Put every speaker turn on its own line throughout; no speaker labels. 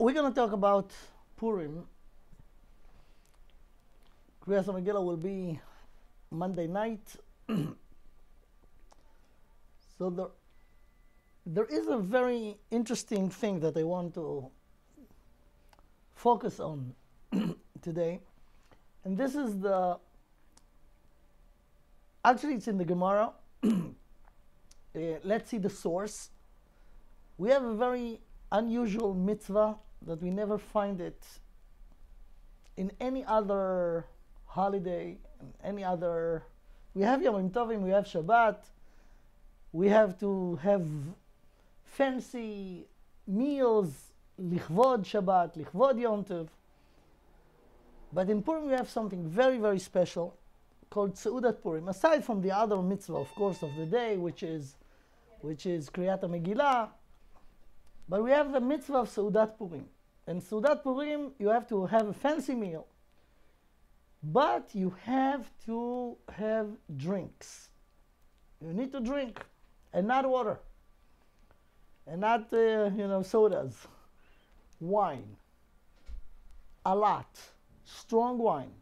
we're going to talk about Purim. Kriyas Megillah will be Monday night. So there is a very interesting thing that I want to focus on today. And this is actually it's in the Gemara. Let's see the source. We have a very unusual mitzvah that we never find it in any other holiday, any other. We have Yom Tovim, we have Shabbat, we have to have fancy meals, lichvod Shabbat, lichvod Yom Tov. But in Purim we have something very, very special called Seudat Purim. Aside from the other mitzvah, of course, of the day, which is Kriyat Megillah, but we have the mitzvah of Seudat Purim. And Seudat Purim, you have to have a fancy meal, but you have to have drinks. You need to drink, and not water, and not sodas, wine, a lot, strong wine.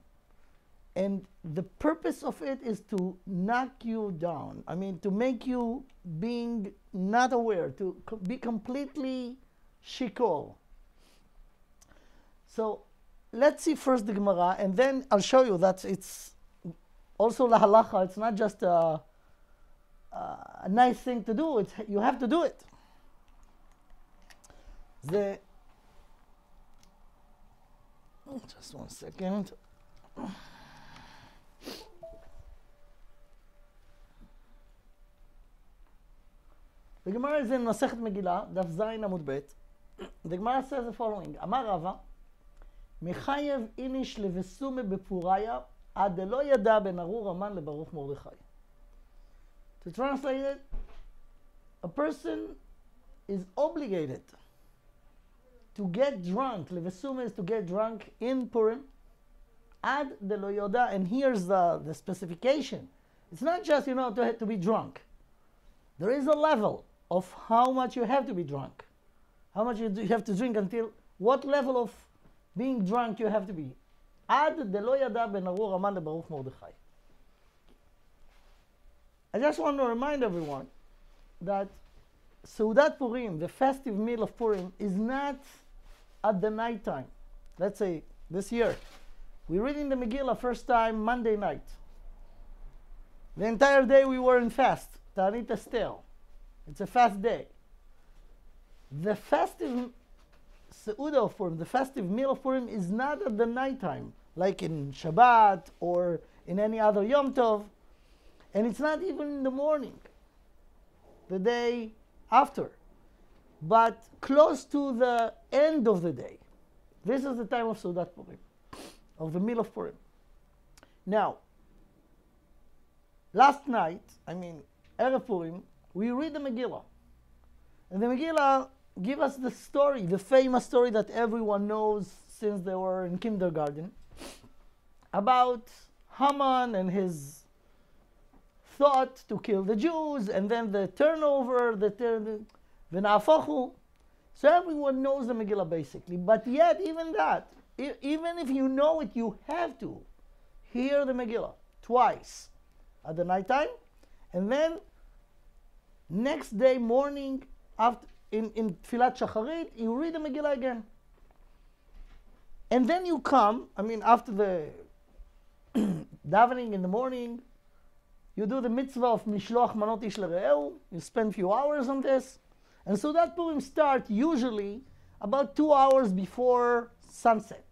And the purpose of it is to knock you down. I mean, to make you being not aware, to be completely shikol. So let's see first the Gemara, and then I'll show you that it's also la halacha. It's not just a nice thing to do. You have to do it. Just 1 second. The Gemara is in Masechet Megillah, Daf Zayin Amud Bet. The Gemara says the following: Amar Rava, Mechayev inish levesume bepuraya ad delo yada ben arur aman lebaruch Mordechai. To translate it, a person is obligated to get drunk. Levesume is to get drunk in Purim. Ad delo yada, and here's the specification. It's not just to be drunk. There is a level of how much you have to be drunk, how much you have to drink, until what level of being drunk you have to be. Ad delo yada ben arur aman lebaruch Mordechai. I just want to remind everyone that Seudat Purim, the festive meal of Purim, is not at the night time. Let's say this year, we read in the Megillah first time Monday night. The entire day we were in fast, Ta'anit Esther. It's a fast day. The festive Seudah of Purim, the festive meal of Purim, is not at the night time, like in Shabbat or in any other Yom Tov. And it's not even in the morning, the day after, but close to the end of the day. This is the time of Seudat Purim, of the meal of Purim. Now, last night, Erev Purim, we read the Megillah. And the Megillah gives us the story, the famous story that everyone knows since they were in kindergarten, about Haman and his thought to kill the Jews, and then the turnover, the V'na'afachu. So everyone knows the Megillah basically, but yet even that, even if you know it, you have to hear the Megillah twice, at the night time, and then next day morning, after in Tfilat Shacharit, you read the Megillah again. And then you come, after the davening in the morning, you do the mitzvah of Mishloach Manot Ish L'Re'eu. You spend a few hours on this. And so that Purim starts usually about 2 hours before sunset,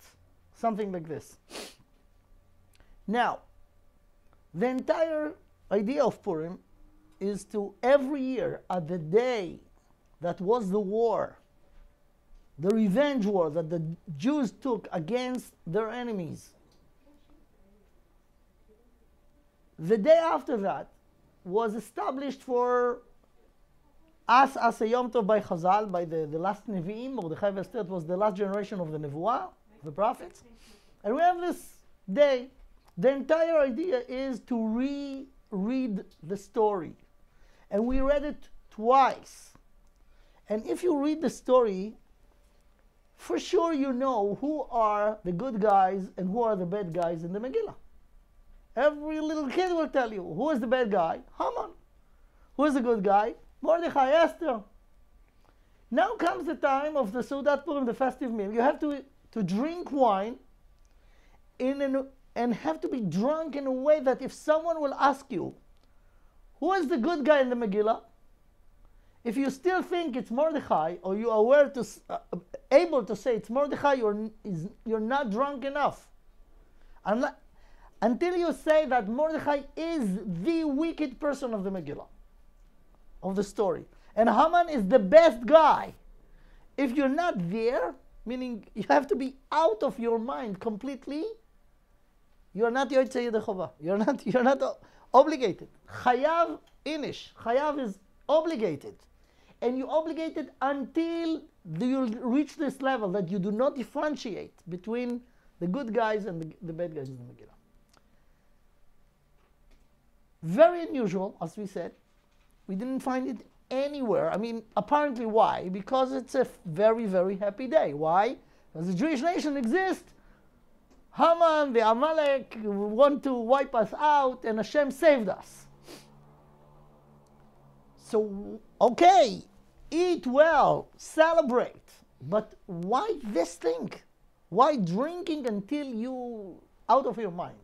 something like this. Now, the entire idea of Purim is to every year, at the day that was the war, the revenge war that the Jews took against their enemies, the day after that was established for us as a Yom Tov by Chazal, by the last Nevi'im. Mordechai Esther was the last generation of the Nevuah, the prophets. And we have this day. The entire idea is to reread the story. And we read it twice. And if you read the story for sure you know who are the good guys and who are the bad guys in the Megillah. Every little kid will tell you who is the bad guy, Haman. Who is the good guy, Mordechai, Esther. Now comes the time of the Seudat Purim, the festive meal. You have to drink wine and have to be drunk in a way that if someone will ask you, who is the good guy in the Megillah? If you still think it's Mordechai, or you are able to say it's Mordechai, you're not drunk enough. Until you say that Mordechai is the wicked person of the Megillah, of the story. And Haman is the best guy. If you're not there, meaning you have to be out of your mind completely, you're not Yotzei Yedei Chova. You're not obligated. Chayav inish. Chayav is obligated. And you obligated until you reach this level that you do not differentiate between the good guys and the bad guys in the Megillah. Very unusual, as we said. We didn't find it anywhere. I mean, apparently why? Because it's a very, very happy day. Why? Because the Jewish nation exists. Haman, the Amalek, want to wipe us out, and Hashem saved us. So, okay, eat well, celebrate. But why this thing? Why drinking until you out of your mind?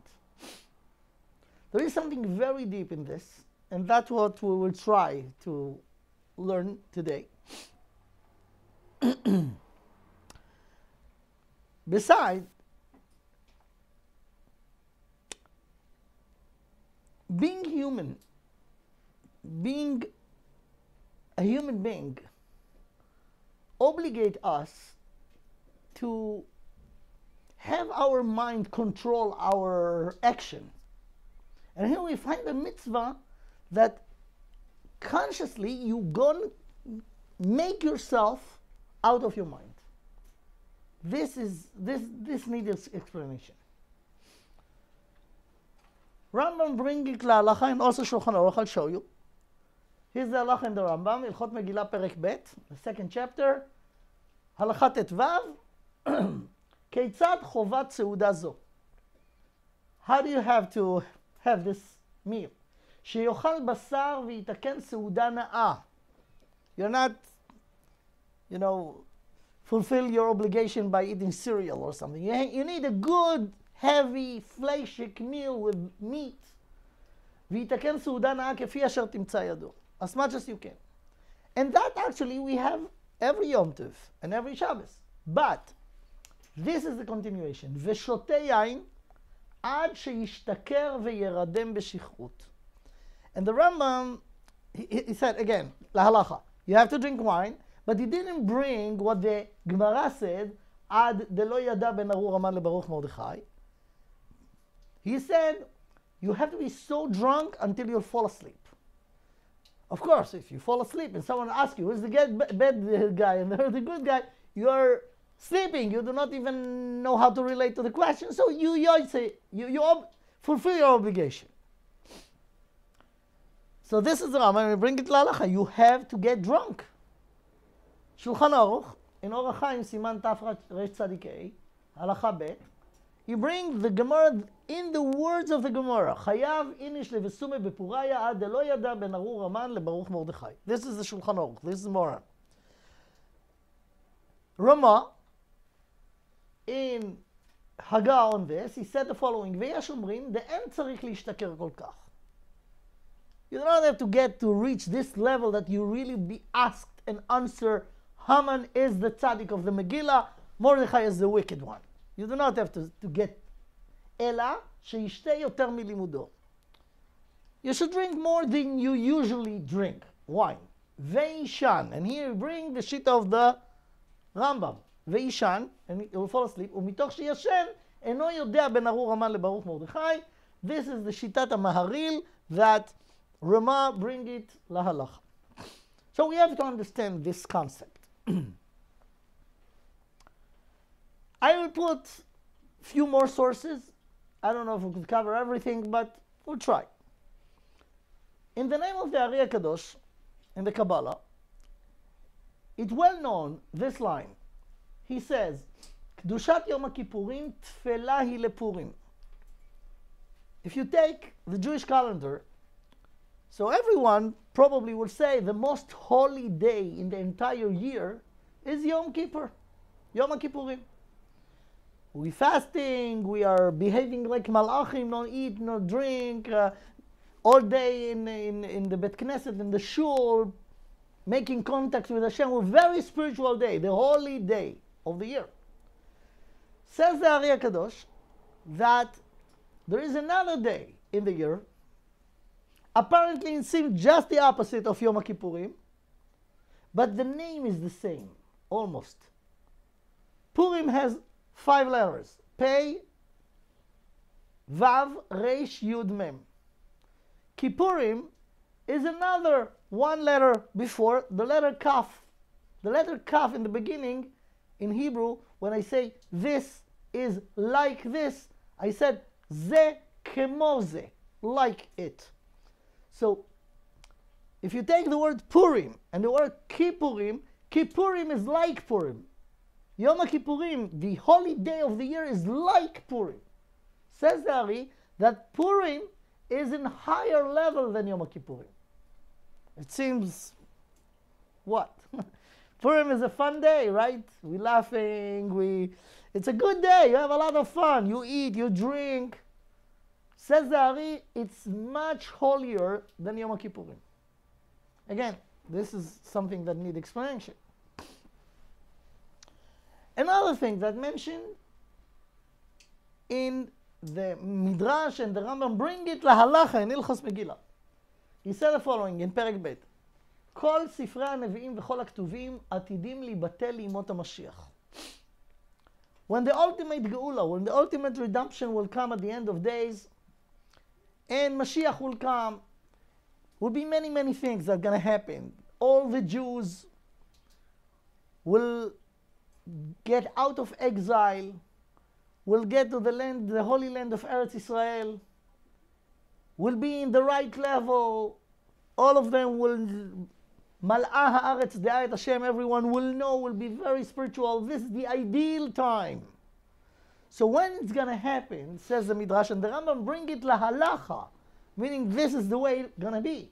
There is something very deep in this, and that's what we will try to learn today. Besides, being human, being a human being, obligate us to have our mind control our action. And here we find a mitzvah that consciously you gonna make yourself out of your mind. This needs explanation. Rambam bring it להלכה and also Shulchan Aruch. I'll show you. Here's the halacha in the Rambam, Ilchot Megillah Perek Bet, the second chapter, הלכה ט"ו, כיצד חובת סעודה זו? How do you have to have this meal? שיאכל בשר ויתקן סעודה נאה. You're not, fulfill your obligation by eating cereal or something. You need a good, heavy, fleishic meal with meat. ויתקן סעודה נאה כפי אשר תמצא ידו. As much as you can. And that actually we have every Yom Tov and every Shabbos. But this is the continuation. ושותה יין עד שישתכר וירדם בשכרות. And the Rambam, he said again, להלכה, you have to drink wine, but he didn't bring what the Gemara said, עד דלא ידע בין ארור המן לברוך מרדכי. He said, you have to be so drunk until you'll fall asleep. Of course, if you fall asleep and someone asks you, who's the bad guy and the good guy, you're sleeping. You do not even know how to relate to the question. So you fulfill your obligation. So this is the Rambam. We bring it להלכה. You have to get drunk. Shulchan Aruch, in Orach Chaim, Siman Taf Resh Tzadik A, halacha Bet, he brings the Gemara in the words of the Gemara. Chayav inish levesume bepuraya ad delo yada ben arur haman lebaruch Mordechai. This is the Shulchan Aruch. This is Moran. Rama, in Haggah on this, he said the following: Ve'yesh omrim, de'en tzarich lishtaker kol kach. You don't have to get to reach this level that you really be asked and answer. Haman is the tzaddik of the Megillah. Mordechai is the wicked one. You do not have to get Ela sheyishte yoter milimudo. You should drink more than you usually drink wine. Veishan, and here we bring the shita of the Rambam. Veishan, and he will fall asleep. Umitoch sheyashen eno yodea ben arur haman lebaruch Mordechai. This is the shitat Maharil that Rama bring it lahalacha. So we have to understand this concept. I will put a few more sources. I don't know if we could cover everything, but we'll try. In the name of the Ari HaKadosh, in the Kabbalah, it's well known, this line, he says, Kedushat Yom HaKippurim tfela hi lePurim. If you take the Jewish calendar, so everyone probably will say the most holy day in the entire year is Yom Kippur, Yom HaKippurim. We fasting, we are behaving like malachim, no eat, no drink, all day in the Bet Knesset, in the shul, making contact with Hashem. A very spiritual day, the holy day of the year. Says the Ari HaKadosh that there is another day in the year. Apparently it seems just the opposite of Yom HaKippurim, but the name is the same, almost. Purim has 5 letters. Pei, Vav, Reish, Yud, Mem. Kippurim is another 1 letter before, the letter Kaf. The letter Kaf in the beginning, in Hebrew, when I say this is like this, I said Ze kemo ze, like it. So, if you take the word Purim and the word Kippurim, Kippurim is like Purim. Yom HaKippurim, the holy day of the year, is like Purim. Says the Ari that Purim is in higher level than Yom HaKippurim. It seems, what? Purim is a fun day, right? We're laughing, it's a good day, you have a lot of fun, you eat, you drink. Says the Ari, it's much holier than Yom HaKippurim. Again, this is something that needs explanation. Another thing that mentioned in the Midrash and the Rambam, bring it להלכה in הלכות מגילה. He said the following in פרק ב': כל ספרי הנביאים וכל הכתובים עתידים להיבטל לימות המשיח. When the ultimate geula, when the ultimate redemption will come at the end of days, and Mashiach will come, will be many, many things that are going to happen. All the Jews will get out of exile, will get to the land, the holy land of Eretz Israel, will be in the right level. All of them will, Mal'ah ha'aretz de'ayet Hashem, everyone will know, will be very spiritual. This is the ideal time. So when it's going to happen, says the Midrash, and the Rambam bring it להלכה, meaning this is the way it's going to be.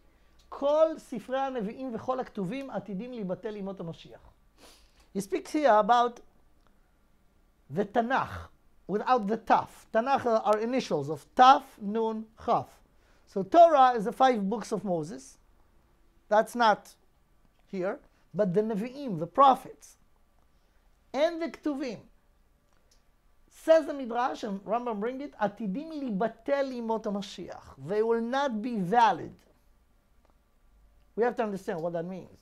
כל ספרי הנביאים וכל הכתובים עתידים להיבטל לימות המשיח. He speaks here about the Tanakh, without the Taf. Tanakh are initials of Taf, Nun, Chaf. So Torah is the 5 books of Moses. That's not here. But the Nevi'im, the prophets, and the Ktuvim. Says the Midrash, and Rambam bring it, Atidim libatel imot HaMashiach. They will not be valid. We have to understand what that means.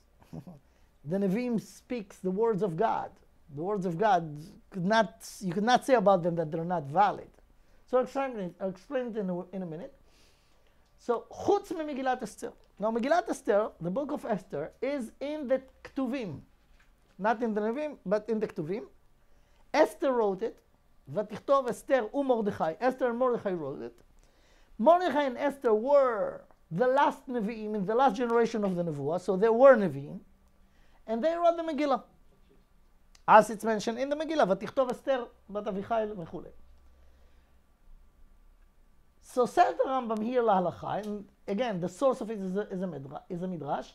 The Nevi'im speaks the words of God. The words of God, you could not say about them that they're not valid. So I'll explain it in a minute. So, Chutz me Megillat Esther. Now, Megillat Esther, the book of Esther, is in the Ktuvim. Not in the Nevi'im, but in the Ktuvim. Esther wrote it. Vatichtov Esther u'Mordechai. Esther and Mordechai wrote it. Mordechai and Esther were the last Nevi'im in the last generation of the Nevuah, so they were Nevi'im. And they wrote the Megillah. As it's mentioned in the Megillah, Vatichtov Esther bat Avichai וכו'. So says the Rambam here להלכה, and again, the source of it is a Midrash.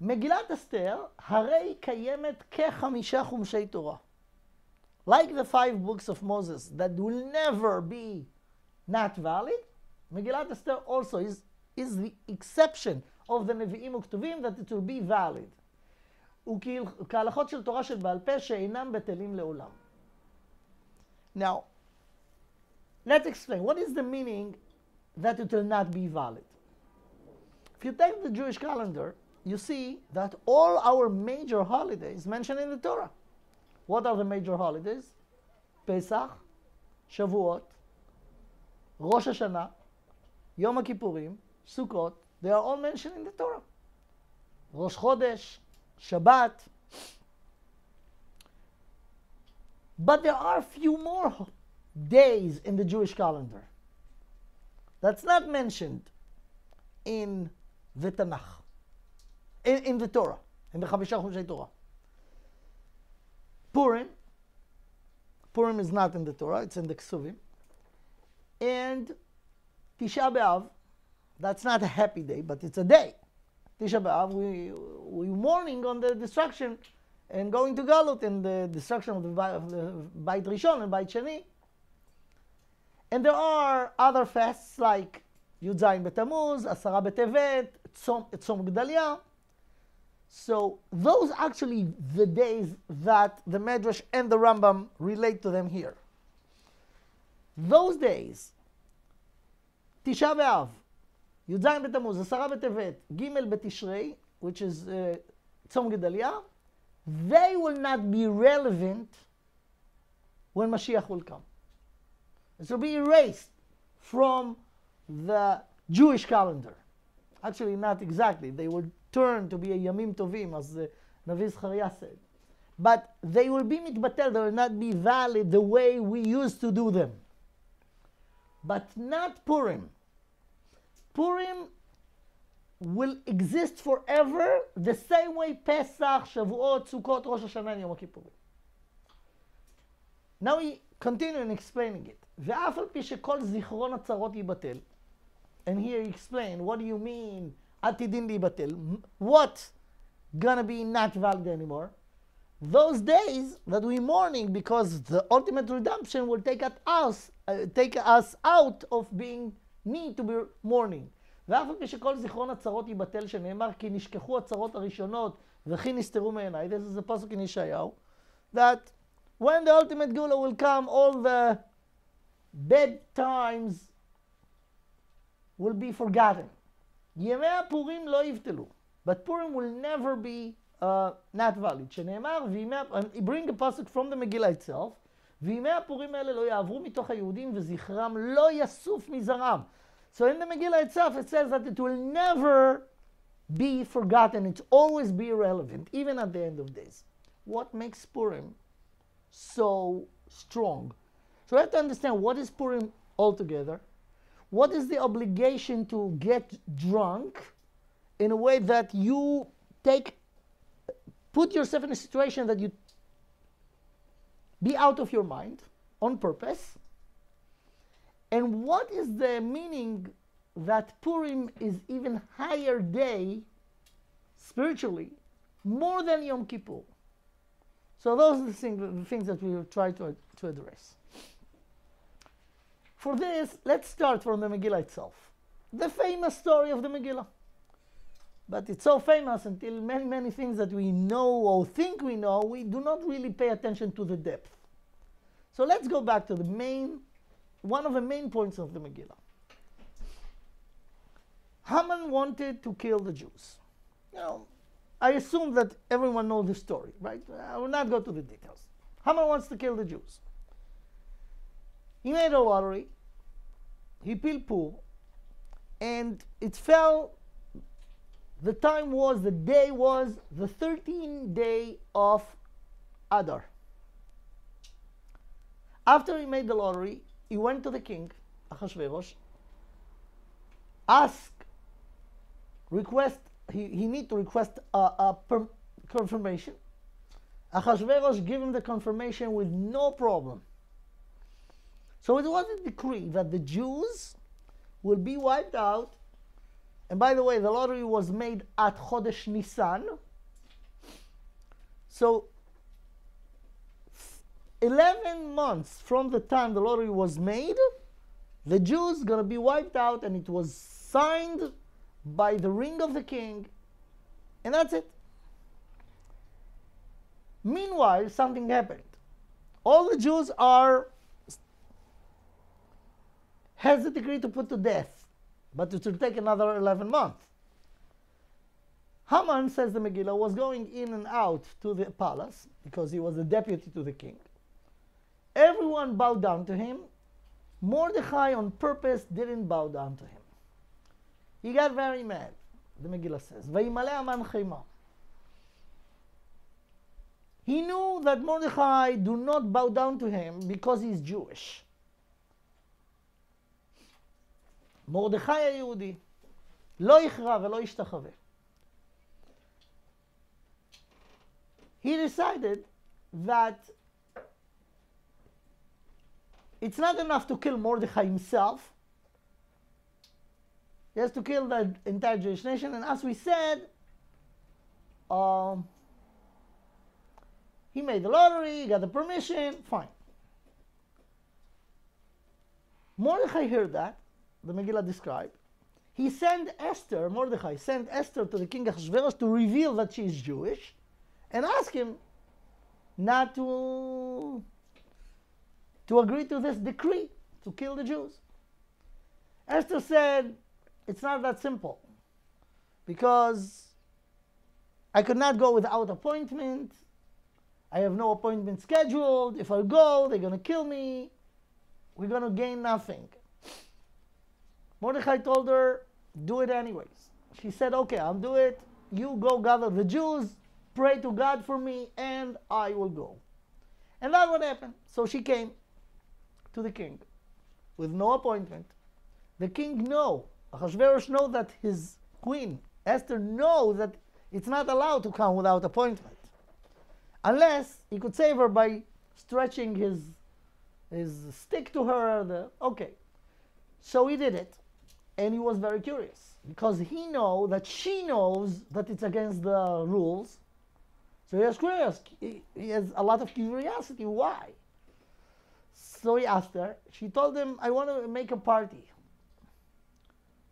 Megillat Esther, הרי קיימת כ5 חומשי תורה. Like the 5 books of Moses that will never be not valid, Megillat Esther also is the exception of the Nevi'im וכתובים that it will be valid. וכהלכות של תורה של בעל פה שאינם בטלים לעולם. Now, let's explain. What is the meaning that it will not be valid? If you take the Jewish calendar, you see that all our major holidays mentioned in the Torah. What are the major holidays? Pesach, Shavuot, Rosh Hashanah, Yom HaKippurim, Sukkot. They are all mentioned in the Torah. Rosh Chodesh, Shabbat. But there are a few more days in the Jewish calendar that's not mentioned in the Tanakh, in the Torah, in the 5 Chumshei Torah. Purim, Purim is not in the Torah, it's in the Ksuvim. And Tisha B'Av, that's not a happy day, but it's a day. Tisha B'Av, we mourning on the destruction and going to Galut and the destruction of the Beit Rishon and Beit Sheni. And there are other fasts like Yud Zayin B'Tammuz, Asara B'Tevet, Tzom Gedalia. So those actually the days that the Medrash and the Rambam relate to them here. Those days, Tisha B'Av, Yud Zayin B'Tammuz, Asara B'Tevet, Gimel B'Tishrei, which is Tzom Gedalia, they will not be relevant when Mashiach will come. It will be erased from the Jewish calendar. Actually, not exactly. They will turn to be a Yamim Tovim, as the Navi Zechariah said. But they will be mitbatel, they will not be valid the way we used to do them. But not Purim. Purim will exist forever the same way Pesach, Shavuot, Sukkot, Rosh Hashanah, and Yom Kippurim. Now we continue in explaining it. ואף על פי שכל זיכרון הצרות ייבטל. And here he explained, what do you mean עתידין להיבטל? What gonna be not valid anymore? Those days that we mourning because the ultimate redemption will take us out of being need to be mourning. ואף על פי שכל זיכרון הצרות ייבטל, שנאמר כי נשכחו הצרות הראשונות וכי נסתרו מעיניי. This is a pasuk in Yeshayahu, that when the ultimate Gula will come, all the bad times will be forgotten. ימי הפורים לא יבטלו. But Purim will never be not valid. שנאמר, bring a pasuk from the Megillah itself, וימי הפורים האלה לא יעברו מתוך היהודים וזכרם לא יסוף מזרעם. So in the Megillah itself it says that it will never be forgotten. It always be relevant, even at the end of days. What makes Purim so strong? So we have to understand, what is Purim altogether? What is the obligation to get drunk in a way that you put yourself in a situation that you be out of your mind on purpose? And what is the meaning that Purim is even higher day spiritually more than Yom Kippur? So those are the things that we will try to address. For this, let's start from the Megillah itself. The famous story of the Megillah. But it's so famous until many things that we know or think we know, we do not really pay attention to the depth. So let's go back to one of the main points of the Megillah. Haman wanted to kill the Jews. I assume that everyone knows the story, right? I will not go to the details. Haman wants to kill the Jews. He made a lottery, he peeled pur, and it fell, the day was the 13th day of Adar. After he made the lottery, he went to the king, Achashverosh, he need to request a confirmation. Achashverosh gave him the confirmation with no problem. So it was a decree that the Jews will be wiped out. And by the way, the lottery was made at Chodesh Nisan. So 11 months from the time the lottery was made, the Jews going to be wiped out, and it was signed by the ring of the king. And that's it. Meanwhile, something happened. All the Jews has the decree to put to death, but it will take another 11 months. Haman, says the Megillah, was going in and out to the palace because he was a deputy to the king. Everyone bowed down to him. Mordechai on purpose didn't bow down to him. He got very mad, the Megillah says. Vayimale Haman chema. He knew that Mordechai do not bow down to him because he's Jewish. מרדכי היהודי לא יכרע ולא ישתחווה. He decided that it's not enough to kill Mordechai himself. He has to kill the entire Jewish nation. And as we said, he made the lottery, he got the permission, fine. Mordechai heard that, the Megillah described. He sent Esther, Mordechai sent Esther to the king Ahasuerus to reveal that she is Jewish and ask him not to agree to this decree to kill the Jews. Esther said, it's not that simple, because I could not go without appointment. I have no appointment scheduled. If I go, they're going to kill me. We're going to gain nothing. Mordechai told her, do it anyways. She said, okay, I'll do it. You go gather the Jews, pray to God for me, and I will go. And that's what happened. So she came to the king with no appointment. The king Ahasuerus knows that his queen, Esther, knows that it's not allowed to come without appointment. Unless he could save her by stretching his stick to her. Okay. So he did it. And he was very curious, because he knows that she knows that it's against the rules. So he was curious. He has a lot of curiosity. Why? So he asked her. She told him, I want to make a party.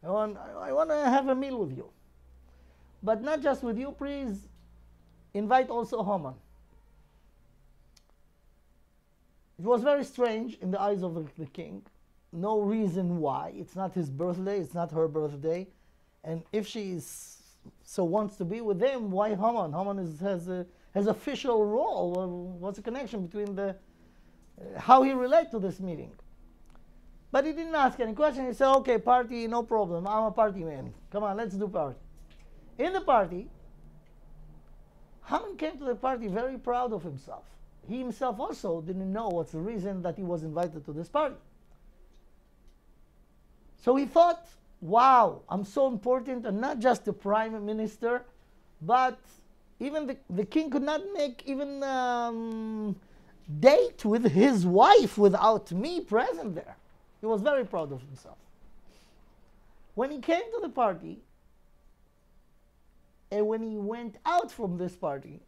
I want to have a meal with you. But not just with you, please invite also Haman. It was very strange in the eyes of the king. No reason why. It's not his birthday, it's not her birthday. And if she wants to be with him, why Haman? Haman has official role. What's the connection between how he relates to this meeting? But he didn't ask any question. He said, okay, party, no problem. I'm a party man. Come on, let's do party. In the party, Haman came to the party very proud of himself. He himself also didn't know what's the reason that he was invited to this party. So he thought, wow, I'm so important, and not just the prime minister, but even the king could not make even date with his wife without me present there. He was very proud of himself. When he came to the party, and when he went out from this party,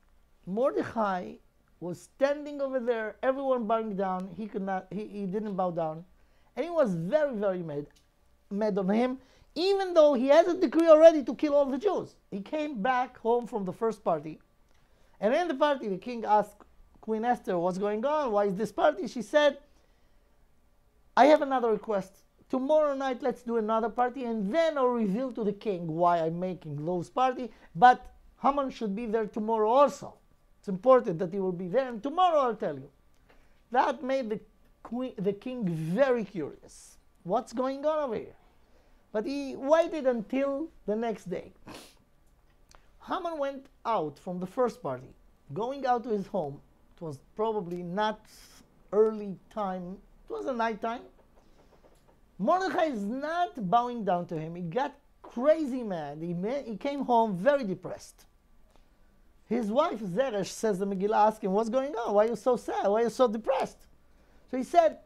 Mordechai was standing over there, everyone bowing down. He didn't bow down. And he was very, very mad on him, even though he had a decree already to kill all the Jews. He came back home from the first party. And in the party, the king asked Queen Esther, what's going on? Why is this party? She said, I have another request. Tomorrow night, let's do another party, and then I'll reveal to the king why I'm making those party. But Haman should be there tomorrow also. It's important that he will be there, and tomorrow I'll tell you. That made the king very curious. What's going on over here? But he waited until the next day. Haman went out from the first party, going out to his home. It was probably not early time. It was a night time. Mordechai is not bowing down to him. He got crazy mad. He came home very depressed. His wife, Zeresh, says the Megillah, asked him, what's going on? Why are you so sad? Why are you so depressed? So he said,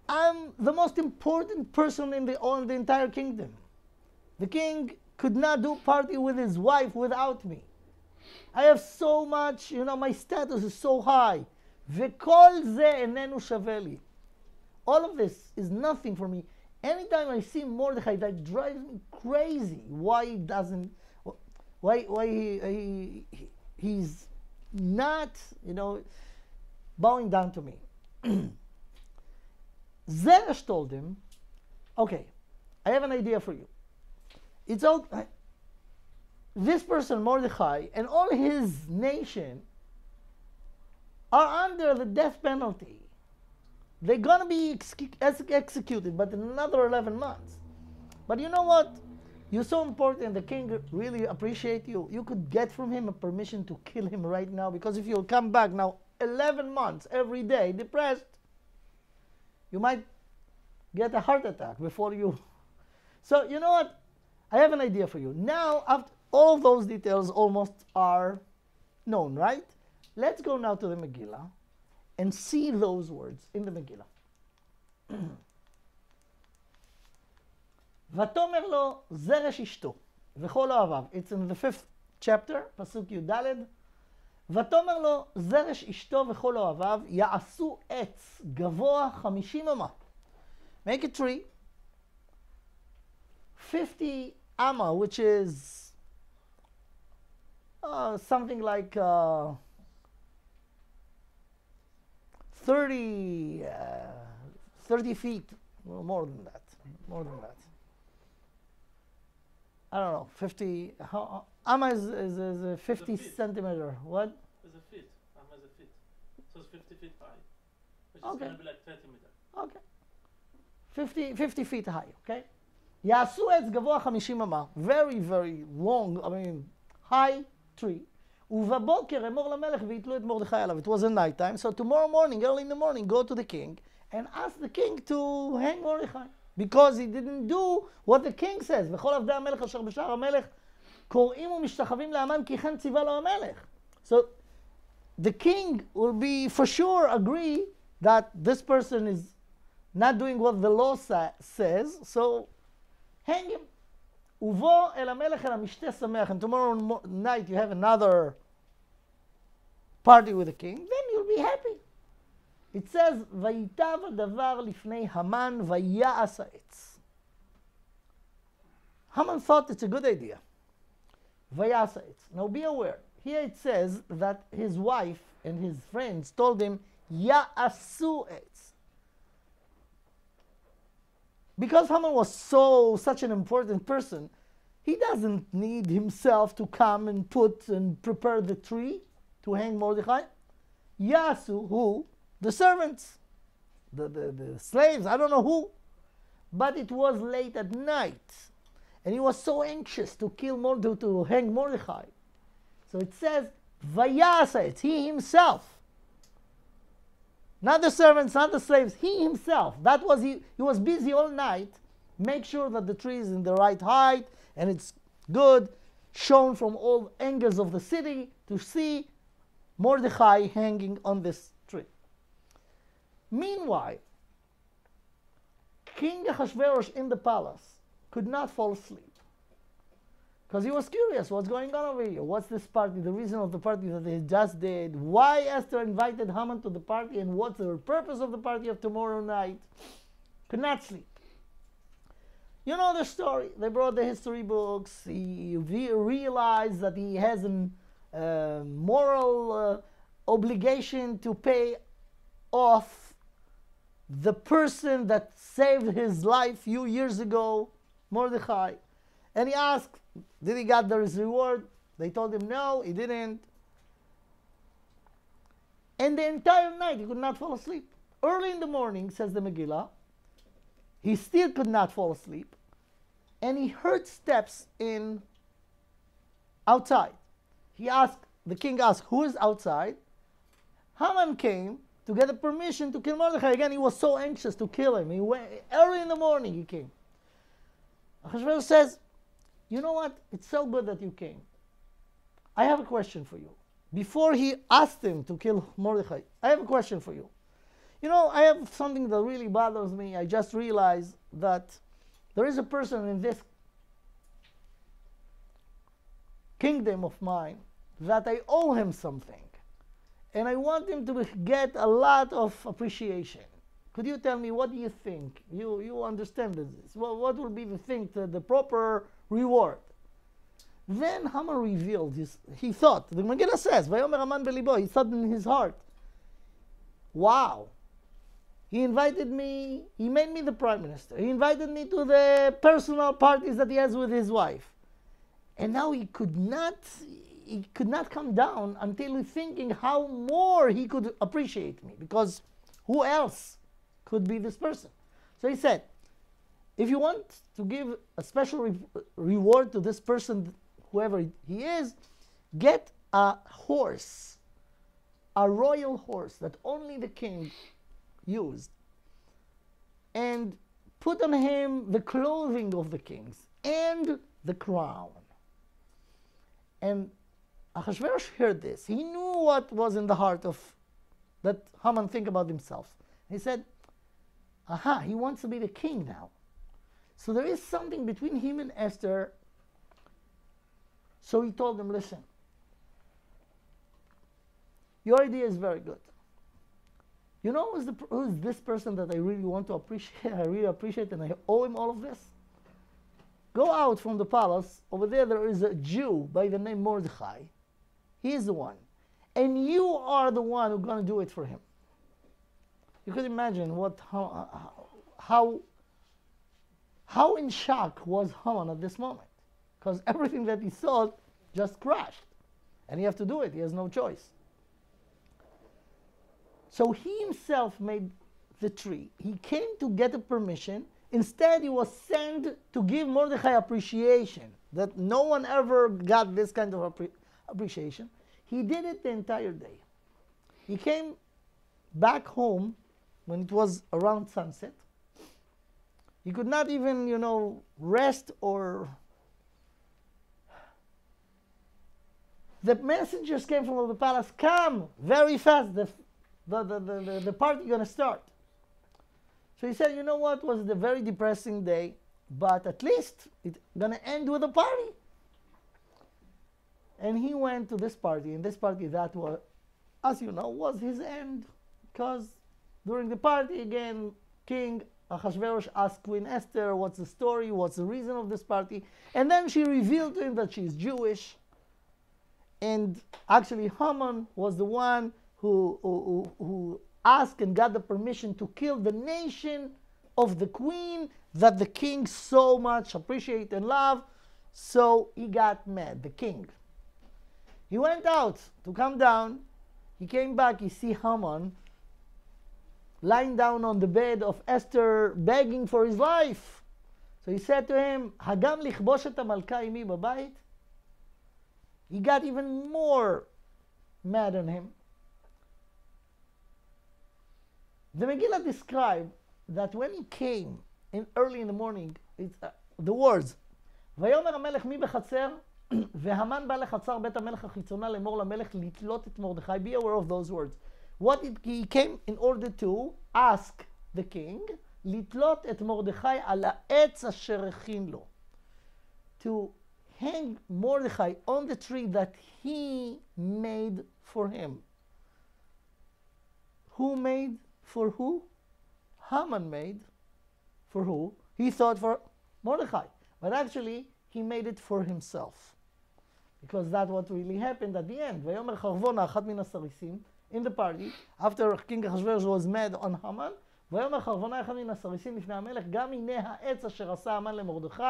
I'm the most important person in the entire kingdom. The king could not do party with his wife without me. I have so much, my status is so high. V'kol ze enenu shave li. All of this is nothing for me. Anytime I see Mordechai, that drives me crazy. Why he's not, bowing down to me. Zeresh told him, okay, I have an idea for you. It's all, this person, Mordechai, and all his nation are under the death penalty. They're going to be executed, but in another 11 months. But you know what? You're so important, the king really appreciates you. You could get from him a permission to kill him right now, because if you'll come back now 11 months every day depressed, you might get a heart attack before you. So you know what? I have an idea for you. Now, after all of those details almost are known, right? Let's go now to the Megillah and see those words in the Megillah. ותאמר לו זרש אשתו וכל אוהביו. It's in the 5th chapter, פסוק י"ד. ותאמר לו זרש אשתו וכל אוהביו יעשו עץ גבוה 50 אמה. Make a tree 50 amma, which is something like 30 feet, more than that. I don't know, 50. Amma is 50 centimeter. What?
It's a feet. Amma is a feet. So it's 50 feet high. Which
Okay.
is going to be like 30 meters.
Okay. 50 feet high, okay? יעשו עץ גבוה 50 אמה. Very, very long, I mean, high tree. ובבוקר אמור למלך ויתלו את מרדכי עליו. It was a night time, so tomorrow morning, early in the morning, go to the king and ask the king to hang Mordechai. Because he didn't do what the king says. וכל עבדי המלך אשר בשער המלך קוראים ומשתחווים להמן כי כן ציווה לו המלך. So the king will be for sure agree that this person is not doing what the law says, so hang him. ובוא אל המלך אל המשתה שמח, and tomorrow night you have another party with the king, then you'll be happy. It says, ויטב הדבר לפני המן ויעש העץ. Haman thought it's a good idea. ויעש העץ. Now be aware, here it says that his wife and his friends told him, יעשו עץ. Because Haman was such an important person, he doesn't need himself to come and put and prepare the tree to hang Mordechai. Yasu, who? The servants, the slaves, I don't know who. But it was late at night, and he was so anxious to to hang Mordechai. So it says, Vayasa, he himself. Not the servants, not the slaves, he himself. He was busy all night, make sure that the tree is in the right height and it's good, shown from all angles of the city to see Mordechai hanging on this tree. Meanwhile, King Ahasuerus in the palace could not fall asleep because he was curious what's going on over here. What's this party, the reason of the party that they just did? Why Esther invited Haman to the party, and what's the purpose of the party of tomorrow night? Could not sleep. You know the story. They brought the history books. He realized that he has a moral obligation to pay off the person that saved his life a few years ago, Mordechai. And he asked, did he get his reward? They told him no, he didn't. And the entire night he could not fall asleep. Early in the morning, says the Megillah, he still could not fall asleep. And he heard steps outside. The king asked, who is outside? Haman came to get the permission to kill Mordechai. Again, he was so anxious to kill him. Early in the morning he came. Ahasuerus says, you know what? It's so good that you came. I have a question for you. Before he asked him to kill Mordechai, I have a question for you. You know, I have something that really bothers me. I just realized that there is a person in this kingdom of mine that I owe him something. And I want him to get a lot of appreciation. Could you tell me, what do you think? You understand this. What will be the proper reward? Then Haman revealed, he thought, the Megillah says, Vayomer Haman belibo, he thought in his heart, wow, he invited me, he made me the prime minister, he invited me to the personal parties that he has with his wife. And now he could not come down until he's thinking how more he could appreciate me, because who else could be this person? So he said, if you want to give a special reward to this person, whoever he is, get a horse, a royal horse that only the king used, and put on him the clothing of the kings and the crown. And Ahasuerus heard this. He knew what was in the heart of that Haman think about himself. He said, aha, he wants to be the king now. So there is something between him and Esther. So he told them, listen, your idea is very good. You know who's this person that I really want to appreciate, I really appreciate, and I owe him all of this? Go out from the palace. Over there is a Jew by the name Mordechai. He is the one. And you are the one who's going to do it for him. You could imagine how in shock was Haman at this moment. Because everything that he saw just crashed. And he has to do it. He has no choice. So he himself made the tree. He came to get a permission. Instead, he was sent to give Mordechai appreciation. That no one ever got this kind of appreciation. He did it the entire day. He came back home when it was around sunset. He could not even, rest or... The messengers came from the palace, come, very fast, the party is going to start. So he said, you know what, was a very depressing day, but at least it's going to end with a party. And he went to this party, and this party that was, as you know, was his end. Because during the party, again, King Ahasuerus asked Queen Esther, what's the story, what's the reason of this party? And then she revealed to him that she's Jewish. And actually Haman was the one who asked and got the permission to kill the nation of the queen that the king so much appreciate and love. So he got mad, the king. He went out to come down. He came back, he see Haman lying down on the bed of Esther begging for his life. So he said to him, Hagam lichbosh et hamalka imi babayit? He got even more mad on him. The Megillah described that when he came early in the morning, the words, ויאמר המלך מי בחצר, והמן בא לחצר בית המלך החיצונה לאמור למלך לתלות את מרדכי. Be aware of those words. He came in order to ask the king, לתלות את מרדכי על העץ אשר הכין לו. To hang Mordechai on the tree that he made for him. Who made for who? Haman made for who? He thought for Mordechai. But actually, he made it for himself. Because that's what really happened at the end. ויאמר חרבונה אחת מן הסריסים, in the party, after King Ahasuerus was mad on Haman, ויאמר חרבונה אחד מן הסריסים לפני המלך, גם הנה העץ אשר עשה המן למרדכי,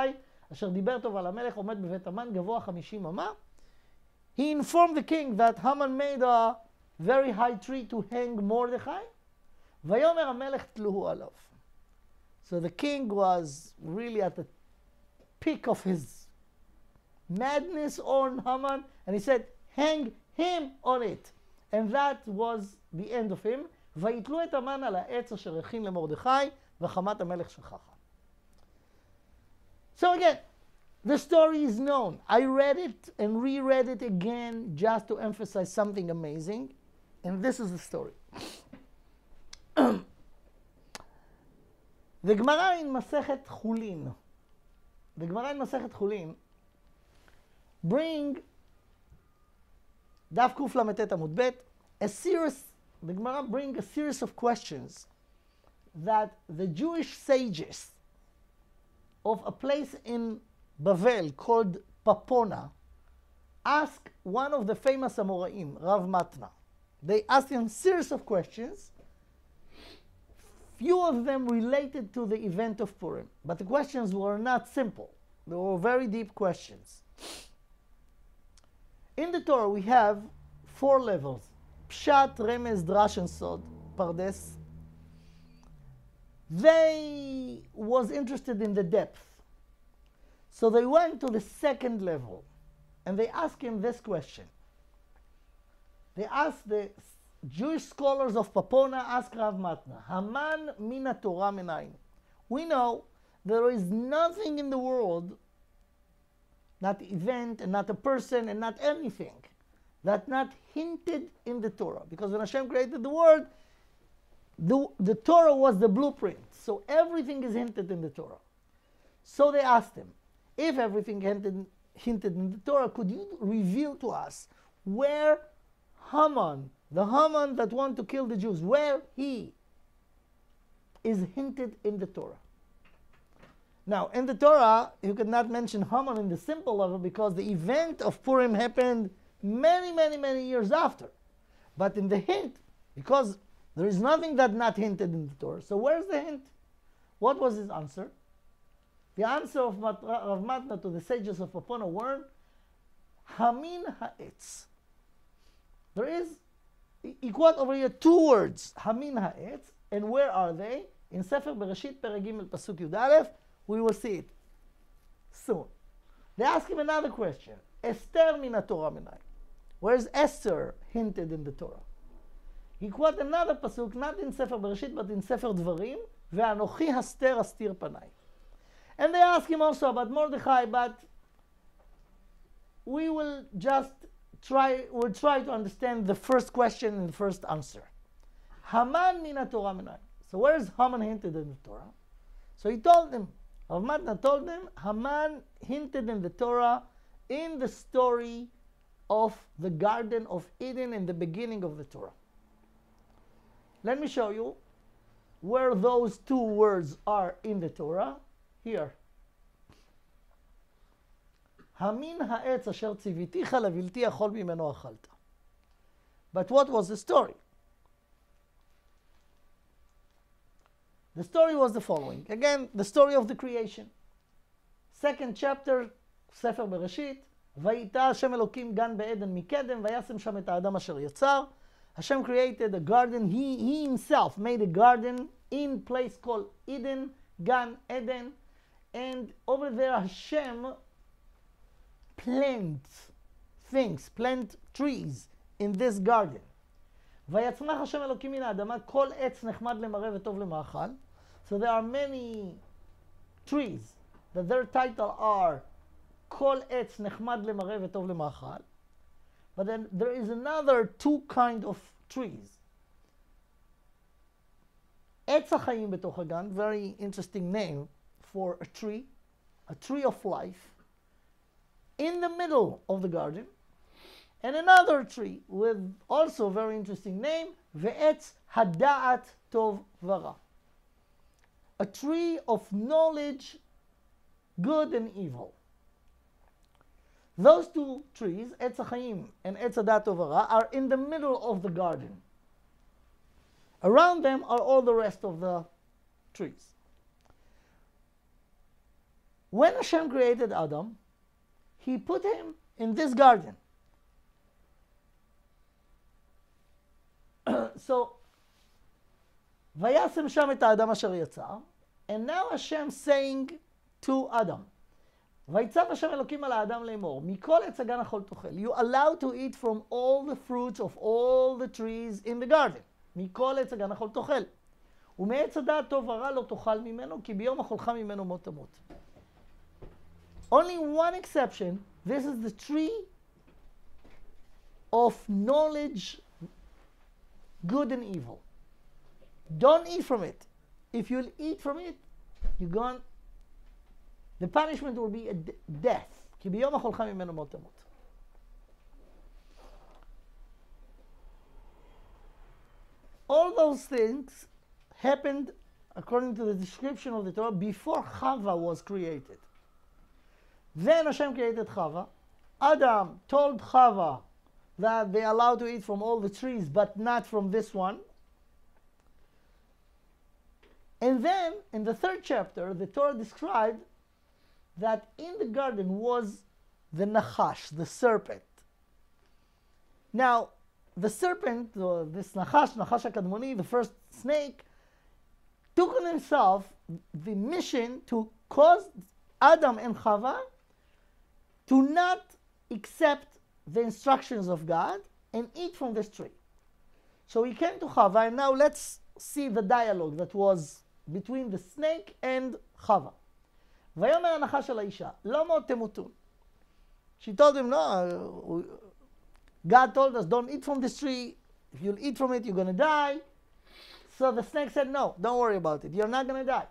אשר דיבר טוב על המלך עומד בבית המן גבוה 50 אמה. He informed the king that Haman made a very high tree to hang Mordechai. ויאמר המלך תלוהו עליו. So the king was really at the peak of his madness on Haman, and he said, hang him on it. And that was the end of him. ויתלו את המן על העץ אשר הכין למרדכי, וחמת המלך שכחה. So again, the story is known. I read it and reread it again just to emphasize something amazing. And this is the story. The Gemara in Masechet Chulin, bring Daf Kuf Lametet Amud Bet, the Gemara bring a series of questions that the Jewish sages of a place in Bavel called Papona ask one of the famous Amoraim, Rav Matna. They asked him a series of questions. Few of them related to the event of Purim, but the questions were not simple. They were very deep questions. In the Torah we have 4 levels: Pshat, Remez, Drash, and Sod, Pardes. They was interested in the depth. So they went to the 2nd level and they asked him this question. They asked the Jewish scholars of Papona, ask Rav Matna, Haman mina Torah menayin. We know there is nothing in the world, not event and not a person and not anything, that not hinted in the Torah. Because when Hashem created the world, the Torah was the blueprint. So everything is hinted in the Torah. So they asked him, if everything hinted in the Torah, could you reveal to us where Haman, the Haman that wanted to kill the Jews, where he is hinted in the Torah? Now, in the Torah, you could not mention Haman in the simple level because the event of Purim happened many, many, many years after. But in the hint, because there is nothing that not hinted in the Torah, so where's the hint? What was his answer? The answer of Rav Matna to the sages of Papona were Hamin ha'etz. There is, he quote over here two words, Hamin ha'etz, and where are they? In Sefer Bereshit, Perek Gimel, Pasuk Yud Aleph. We will see it soon. They ask him another question. Esther min Torah minai. Where's Esther hinted in the Torah? He quoted another pasuk, not in Sefer Bereshit, but in Sefer Dvarim, Ve'anochi haster astir panai. And they ask him also about Mordechai, but we will just try to understand the first question and the first answer. Haman min Torah minai. So where is Haman hinted in the Torah? So he told them, Rav Matna told them, Haman hinted in the Torah in the story of the Garden of Eden in the beginning of the Torah. Let me show you where those two words are in the Torah. Here. Hamin ha'etz asher tziviticha levilti achol mimeno achalta. But what was the story? The story was the following. Again, the story of the creation. Second chapter, Sefer Bereshit. Vayita Hashem Elokim gan be'eden mikedem, vayasem sham et ha'adam asher yatzar. Hashem created a garden. He himself made a garden in place called Eden, Gan Eden. And over there Hashem plants things, plant trees in this garden. ויצמח השם אלוקים מן האדמה כל עץ נחמד למראה וטוב למאכל. So there are many trees that their title are כל עץ נחמד למראה וטוב למאכל. But then there is another two kind of trees. עץ החיים בתוך הגן, very interesting name for a tree of life, in the middle of the garden. And another tree with also very interesting name, ועץ הדעת טוב ורע. A tree of knowledge, good and evil. Those two trees, עץ החיים and עץ הדעת טוב ורע, are in the middle of the garden. Around them are all the rest of the trees. When Hashem created Adam, he put him in this garden. So, וישם שם את האדם אשר יצר, and now Hashem saying to Adam, ויצב השם אלוקים על האדם לאמור, מכל עץ הגן אכול תאכל. You allowed to eat from all the fruits of all the trees in the garden. מכל עץ הגן אכול תאכל. ומעץ הדעת טוב ורע לא תאכל ממנו, כי ביום אכולך ממנו מות תמות. Only one exception, this is the tree of knowledge, good and evil. Don't eat from it. If you'll eat from it, you're gone. The punishment will be a death. כי ביום אכולך ממנו מות תמות. All those things happened, according to the description of the Torah, before Chava was created. Then Hashem created Chava. Adam told Chava that they are allowed to eat from all the trees, but not from this one. And then, in the third chapter, the Torah described that in the garden was the Nachash, the serpent. Now, the serpent, this Nachash HaKadmoni, the first snake, took on himself the mission to cause Adam and Chava to not accept the instructions of God and eat from this tree. So he came to Chava, and now let's see the dialogue that was between the snake and Chava. ויאמר הנחש אל האישה, לא מאוד תמותון. She told him, no, God told us, don't eat from this tree. If you'll eat from it, you're going to die. So the snake said, no, don't worry about it. You're not going to die.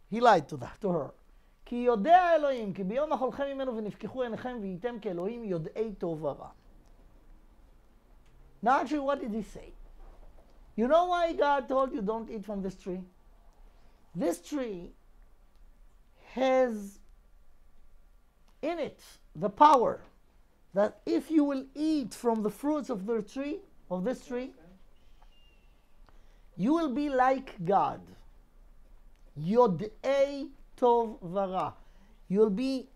He lied to her. כי יודע אלוהים, כי ביום אכולכם ממנו ונפקחו עיניכם והייתם כאלוהים יודעי טוב ורע. Now actually, what did he say? You know why God told you don't eat from this tree? This tree has in it the power that if you will eat from the fruits of the tree, of this tree, you will be like God. Yod'ei tov vara. You'll be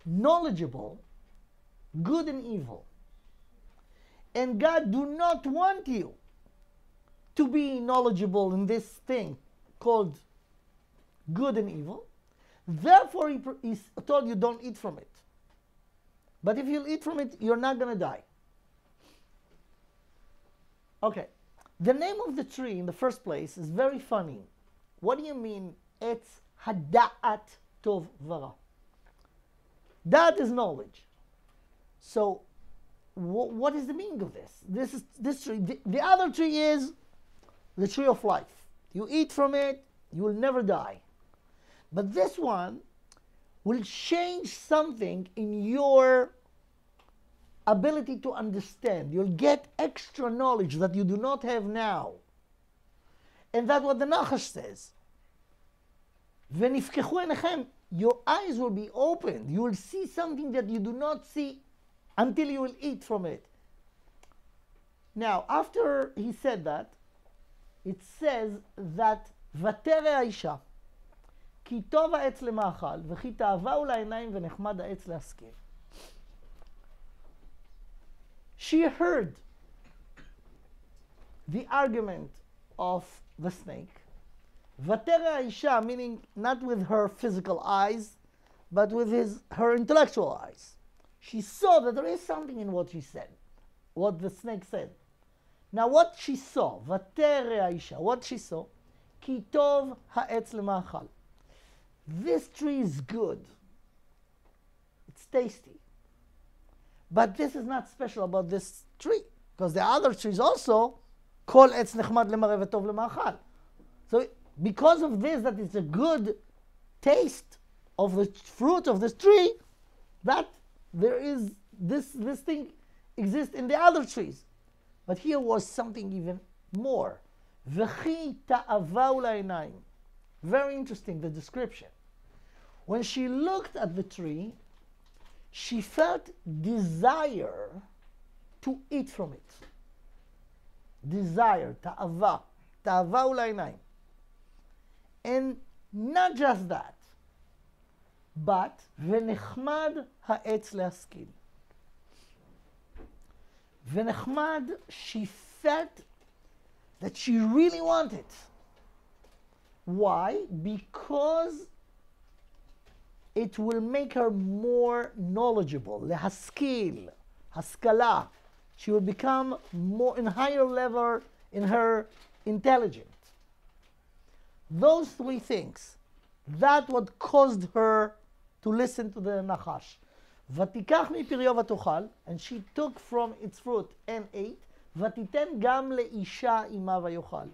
knowledgeable, good and evil. And God do not want you to be knowledgeable in this thing called good and evil. Therefore, he told you don't eat from it. But if you eat from it, you're not going to die. Okay. The name of the tree in the first place is very funny. What do you mean? It's hada'at tov vara. That is knowledge. So, what is the meaning of this? This tree. The other tree is the tree of life. You eat from it, you will never die. But this one will change something in your ability to understand. You'll get extra knowledge that you do not have now. And that's what the Nachash says. ונפקחו עיניכם, your eyes will be opened. You will see something that you do not see until you will eat from it. Now, after he said that, it says that ותרא האישה, כי טוב העץ למאכל, וכי תאווה הוא לעיניים ונחמד העץ להשכיל. She heard the argument of the snake. ותרא האישה, meaning not with her physical eyes, but with her intellectual eyes. She saw that there is something in what she said, what the snake said. Now what she saw, ותרא האישה, what she saw, כי טוב העץ למאכל. This tree is good. It's tasty. But this is not special about this tree, because the other trees also, כל עץ נחמד למראה וטוב למאכל. So because of this, that it's a good taste of the fruit of this tree, that there is this thing exists in the other trees. But here was something even more. וכי תאווה הוא לעיניים. Very interesting, the description. When she looked at the tree, she felt desire to eat from it. Desire, תאווה. תאווה הוא לעיניים. And not just that, but ונחמד העץ להשכיל. ונחמד, she felt that she really wanted. Why? Because it will make her more knowledgeable. להשכיל, השכלה. She will become more in higher level in her intelligence. Those three things, that what caused her to listen to the Nachash. ותיקח מפריו ותאכל, and she took from its fruit and ate. ותיתן גם לאישה עמה ויאכל.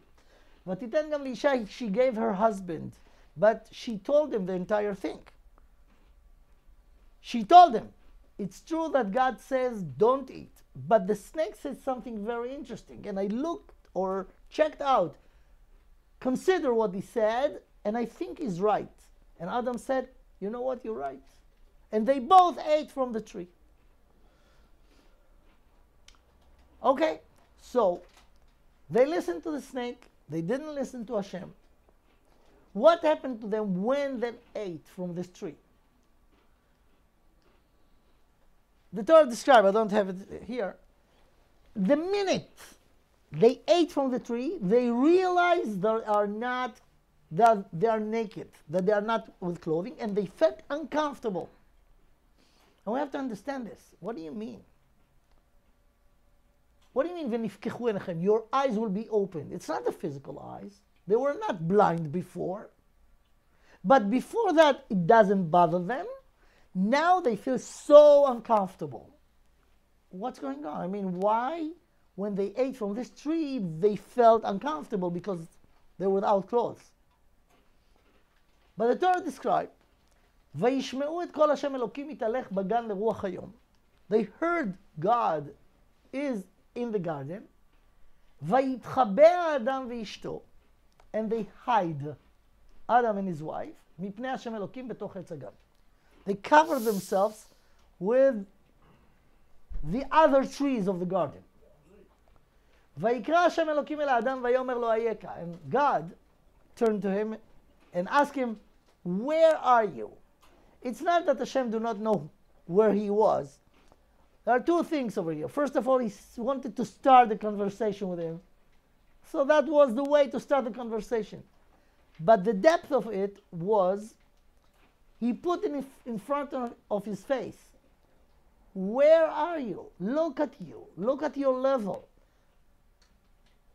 ותיתן גם לאישה, she gave her husband, but she told him the entire thing. She told him, it's true that God says don't eat, but the snake said something very interesting, and I looked or checked out, consider what he said, and I think he's right. And Adam said, you know what, you're right. And they both ate from the tree. Okay, so they listened to the snake, they didn't listen to Hashem. What happened to them when they ate from this tree? The Torah describes, I don't have it here. The minute they ate from the tree, they realized they are naked, that they are not with clothing, and they felt uncomfortable. And we have to understand this. What do you mean? What do you mean, ונפקחו עיניכם? Your eyes will be opened. It's not the physical eyes. They were not blind before. But before that, it doesn't bother them. Now they feel so uncomfortable. what's going on? I mean, why, when they ate from this tree, they felt uncomfortable because they were without clothes? But the Torah described, וישמעו את קול השם אלוקים מתהלך בגן לרוח היום. They heard God is in the garden. ויתחבא האדם ואשתו. And they hide Adam and his wife מפני השם אלוקים בתוך עץ הגן. They cover themselves with the other trees of the garden. ויקרא השם אלוקים אל האדם ויאמר לו אייכה. And God turned to him and asked him, where are you? It's not that Hashem do not know where he was. There are two things over here. First of all, he wanted to start the conversation with him. So that was the way to start the conversation. But the depth of it was, he put it in front of his face. Where are you? Look at you. Look at your level.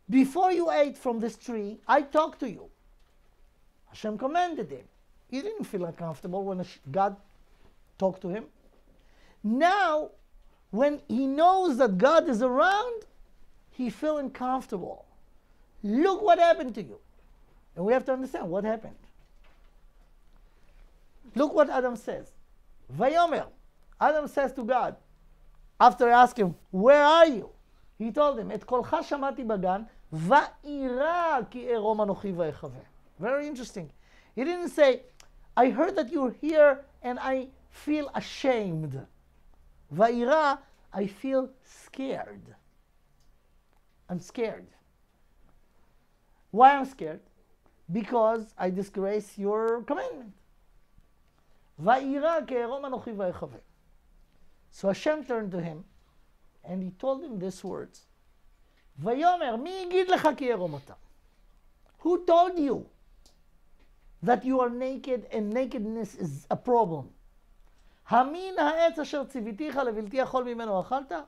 Before you ate from this tree, I talked to you. Hashem commanded him. He didn't feel uncomfortable when God talked to him. Now, when he knows that God is around, he feels uncomfortable. Look what happened to you. And we have to understand what happened. Look what Adam says. Vayomer. Adam says to God, after asking him, where are you? He told him, את קולך שמעתי בגן, ואירא כי ערום אנוכי ואחווה. Very interesting. He didn't say, I heard that you're here and I feel ashamed. Vaira, I feel scared. I'm scared. Why I'm scared? Because I disgrace your commandment. Vaira ke'erom anochi va'echave. So Hashem turned to him and he told him these words. Vayomer, mi yigid lecha ki erom ota? Who told you that you are naked and nakedness is a problem? המין העץ אשר ציוויתיך לבלתי אכול ממנו אכלת?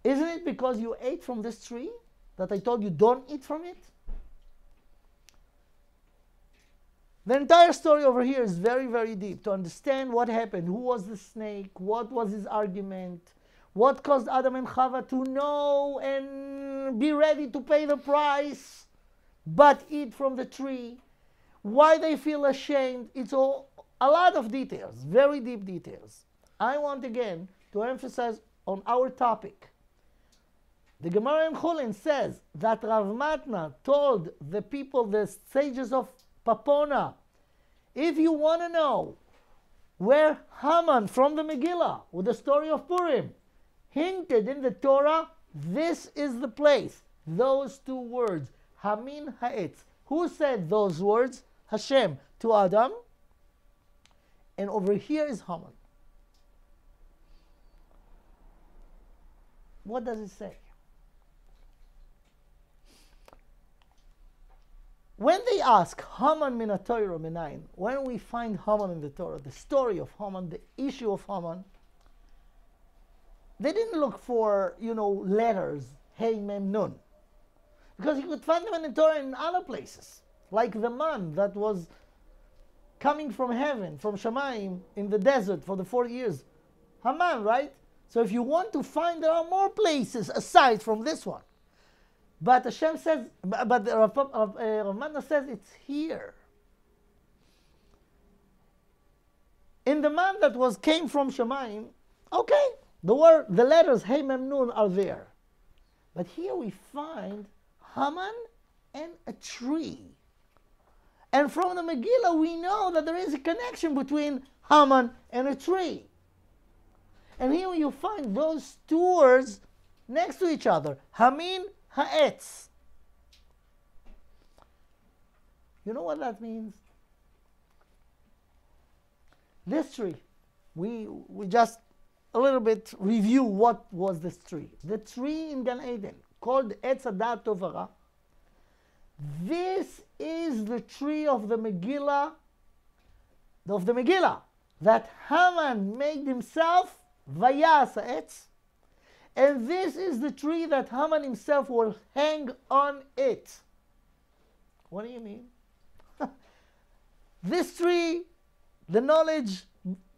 Isn't it because you ate from this tree that I told you don't eat from it? The entire story over here is very, very deep to understand what happened. Who was the snake? What was his argument? What caused Adam and Chava to know and be ready to pay the price but eat from the tree? Why they feel ashamed? It's all a lot of details, very deep details. I want again to emphasize on our topic. The Gemara in Chulin says that Rav Matna told the people, the sages of Papona, if you want to know where Haman from the Megillah, with the story of Purim, hinted in the Torah, this is the place. Those two words, Hamin Ha'etz. Who said those words? Hashem to Adam. And over here is Haman. What does it say? When they ask Haman min Torah minayin, when we find Haman in the Torah, the story of Haman, the issue of Haman, they didn't look for, letters, Hey Mem Nun, because you could find them in the Torah in other places, like the man that was coming from heaven, from Shamayim, in the desert for the 40 years. Haman, right? So if you want to find, there are more places aside from this one. But Hashem says, but Rav Matna says it's here. In the man that came from Shamayim, okay, the letters Hey Mem Nun are there. But here we find Haman and a tree. And from the Megillah, we know that there is a connection between Haman and a tree. And here you find those two words next to each other. Hamin Ha'etz. You know what that means? This tree, we just a little bit review what was this tree. The tree in Gan Eden, called Etz Hadat Tov Hara. This is the tree of the Megillah, that Haman made himself, Vayas Ha'etz, and this is the tree that Haman himself will hang on it. What do you mean? This tree, the knowledge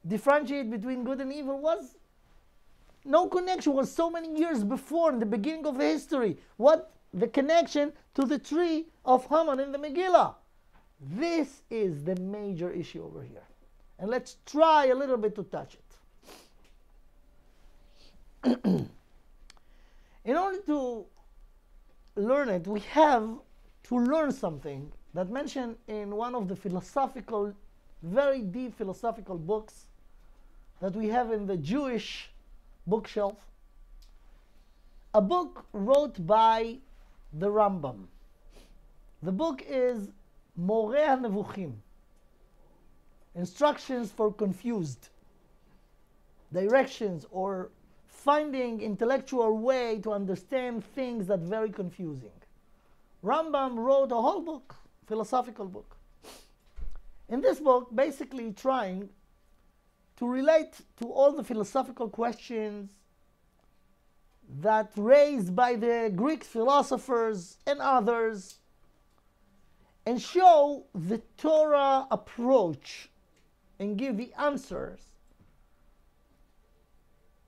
differentiate between good and evil was No connection. Was so many years before, in the beginning of the history. What the connection to the tree of Haman in the Megillah? This is the major issue over here. And let's try a little bit to touch it. In order to learn it, we have to learn something that mentioned in one of the philosophical, very deep philosophical books that we have in the Jewish bookshelf. A book wrote by the Rambam. The book is Moreh HaNevuchim, Instructions for Confused, Directions or finding intellectual way to understand things that are very confusing. Rambam wrote a whole book, philosophical book. In this book, basically trying to relate to all the philosophical questions that raised by the Greek philosophers and others, and show the Torah approach and give the answers,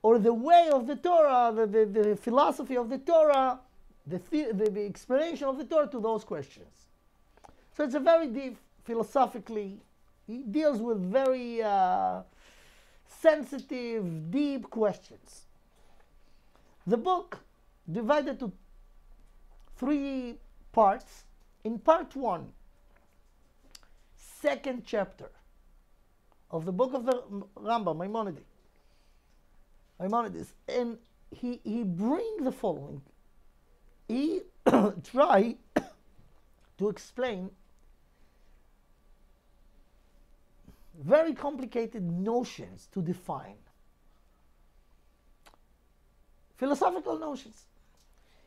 or the way of the Torah, the philosophy of the Torah, the explanation of the Torah to those questions. So it's a very deep, philosophically, he deals with very sensitive, deep questions. The book divided to 3 parts. In part 1, second chapter of the book of the Rambam, Maimonides, and he brings the following. He try to explain very complicated notions to define. Philosophical notions.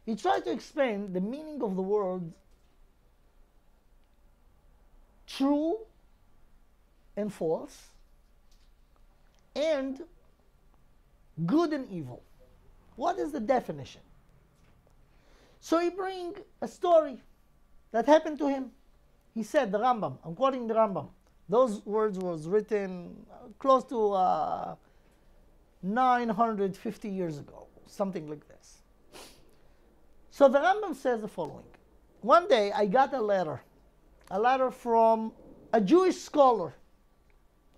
He tried to explain the meaning of the word true and false, and good and evil. What is the definition? So he brings a story that happened to him. He said, the Rambam, I'm quoting the Rambam. Those words was written close to 950 years ago, something like this. So the Rambam says the following. One day I got a letter from a Jewish scholar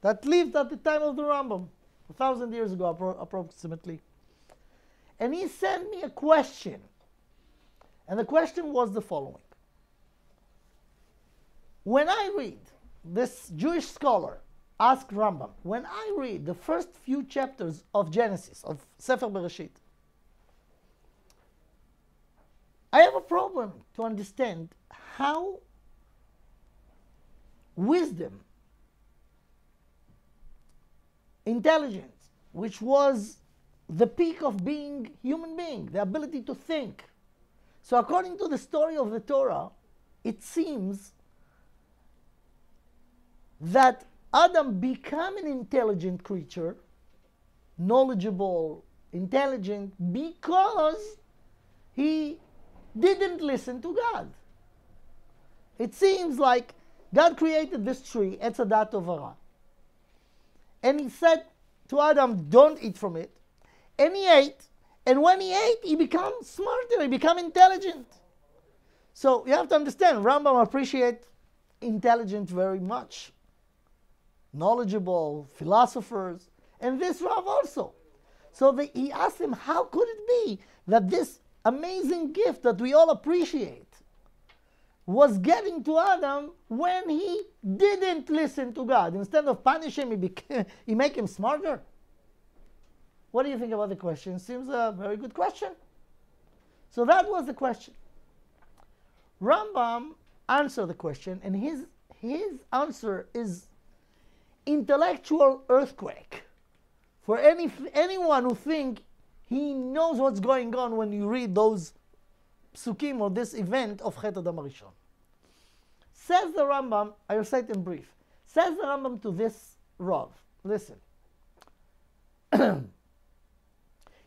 that lived at the time of the Rambam, 1,000 years ago approximately. And he sent me a question. And the question was the following. When I read, this Jewish scholar asked Rambam, when I read the first few chapters of Genesis, of Sefer Bereshit, I have a problem to understand how wisdom, intelligence, which was the peak of being human being, the ability to think. So according to the story of the Torah, it seems that Adam became an intelligent creature, knowledgeable, intelligent, because he didn't listen to God. It seems like God created this tree, Etz Hadat Tovara, and he said to Adam, don't eat from it. And he ate, and when he ate, he became smarter, he became intelligent. So you have to understand, Rambam appreciates intelligence very much. Knowledgeable, philosophers, and this Rav also. So he asked him, how could it be that this amazing gift that we all appreciate was getting to Adam when he didn't listen to God? Instead of punish him, he make him smarter. What do you think about the question? Seems a very good question. So that was the question. Rambam answered the question, and his answer is intellectual earthquake for anyone who think he knows what's going on when you read those psukim or this event of Chet Adam Harishon. Says the Rambam, I recite in brief, says the Rambam to this Rav, listen,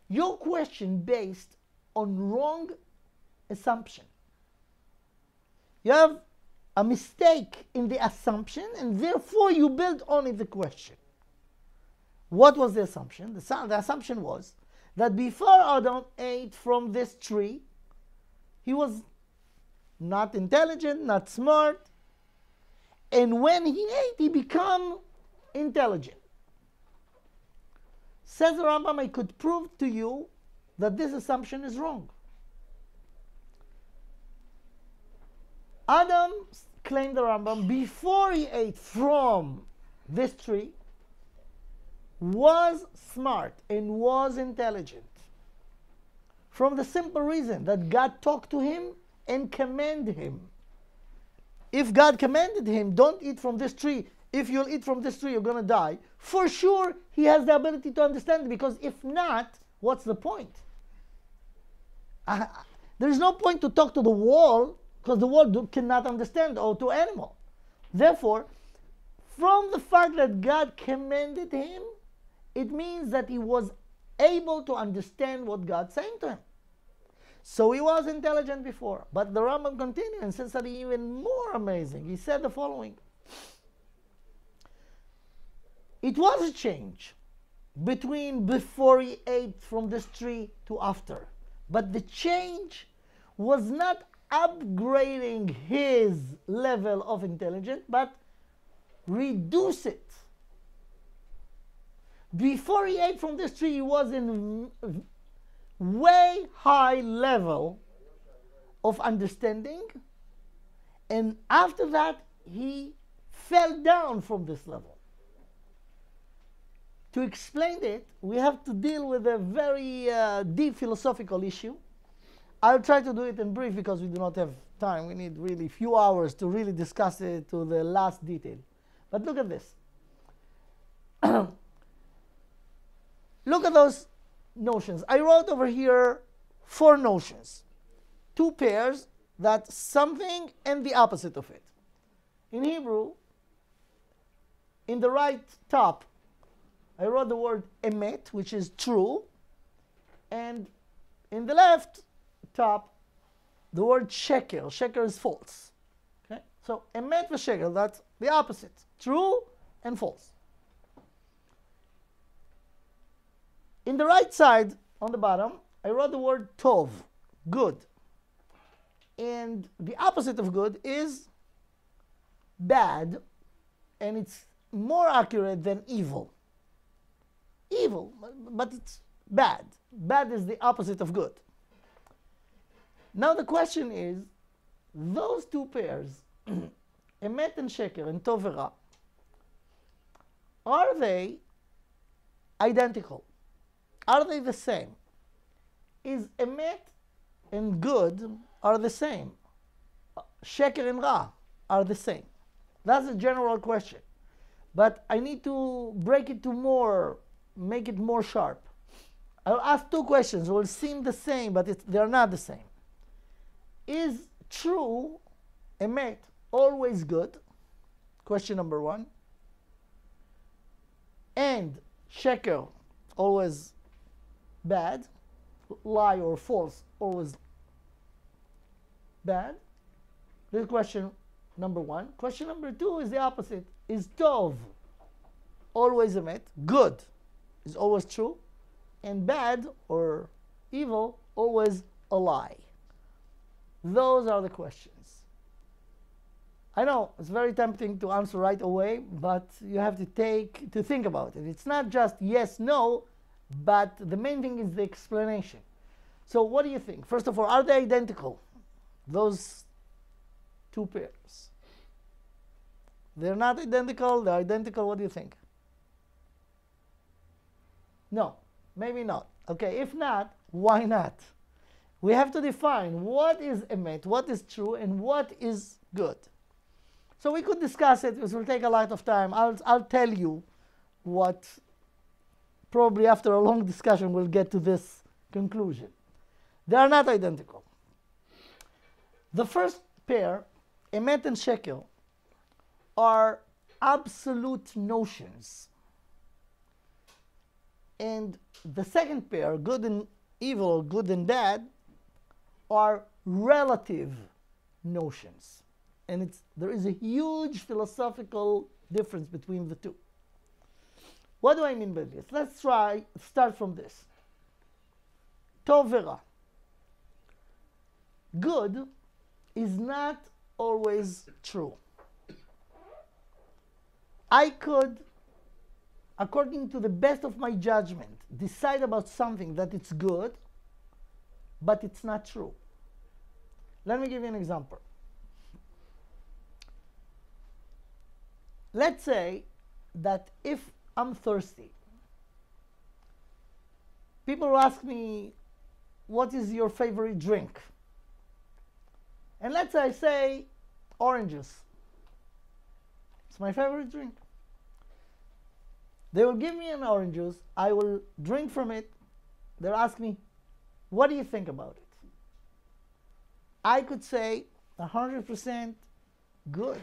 your question based on wrong assumption. You have a mistake in the assumption, and therefore you build on it the question. What was the assumption? The assumption was that before Adam ate from this tree, he was not intelligent, not smart, and when he ate, he became intelligent. Says the Rambam, I could prove to you that this assumption is wrong. Adam, claimed the Rambam, before he ate from this tree, was smart and was intelligent. From the simple reason that God talked to him and commanded him. If God commanded him, don't eat from this tree, if you'll eat from this tree, you're going to die, for sure he has the ability to understand it, because if not, what's the point? There's no point to talk to the wall, because the wall cannot understand, or to animal. Therefore, from the fact that God commanded him, it means that he was able to understand what God's saying to him. So he was intelligent before. But the Rambam continued and says something even more amazing. He said the following. It was a change between before he ate from this tree to after. But the change was not upgrading his level of intelligence, but reduce it. Before he ate from this tree, he was in way high level of understanding, and after that he fell down from this level. To explain it, we have to deal with a very deep philosophical issue. I'll try to do it in brief because we do not have time. We need really few hours to really discuss it to the last detail. But look at this. Look at those notions. I wrote over here 4 notions. 2 pairs, that's something and the opposite of it. In Hebrew, in the right top, I wrote the word emet, which is true, and in the left top, the word sheker. Sheker is false. Okay? So emet and sheker, that's the opposite. True and false. In the right side, on the bottom, I wrote the word tov, good. And the opposite of good is bad, and it's more accurate than evil. Evil, but it's bad. Bad is the opposite of good. Now the question is, those 2 pairs, emet and sheker and tov and ra, are they identical? Are they the same? Is emet and good are the same? Sheker and ra are the same? That's a general question. But I need to break it to more, make it more sharp. I'll ask 2 questions. It will seem the same, but they're not the same. Is true, emet, always good? Question number 1. And sheker, always bad? Lie or false, always bad? This is question number 1. Question number 2 is the opposite. Is tov always emet? Good is always true, and bad or evil always a lie? Those are the questions. I know it's very tempting to answer right away, but you have to think about it. It's not just yes, no, but the main thing is the explanation. So what do you think? First of all, are they identical? Those 2 pairs. They're not identical, they're identical. What do you think? No, maybe not. Okay, if not, why not? We have to define what is emet, what is true, and what is good. So we could discuss it. This will take a lot of time. I'll tell you what, probably after a long discussion, we'll get to this conclusion. They are not identical. The first pair, emet and sheker, are absolute notions. And the second pair, good and evil, or good and bad, are relative notions. And there is a huge philosophical difference between the 2. What do I mean by this? Let's start from this. tov v'ra. Good is not always true. I could, according to the best of my judgment, decide about something that it's good, but it's not true. Let me give you an example. Let's say that if I'm thirsty, people will ask me, what is your favorite drink? And let's say I say orange juice. It's my favorite drink. They will give me an orange juice. I will drink from it. They'll ask me, what do you think about it? I could say 100% good.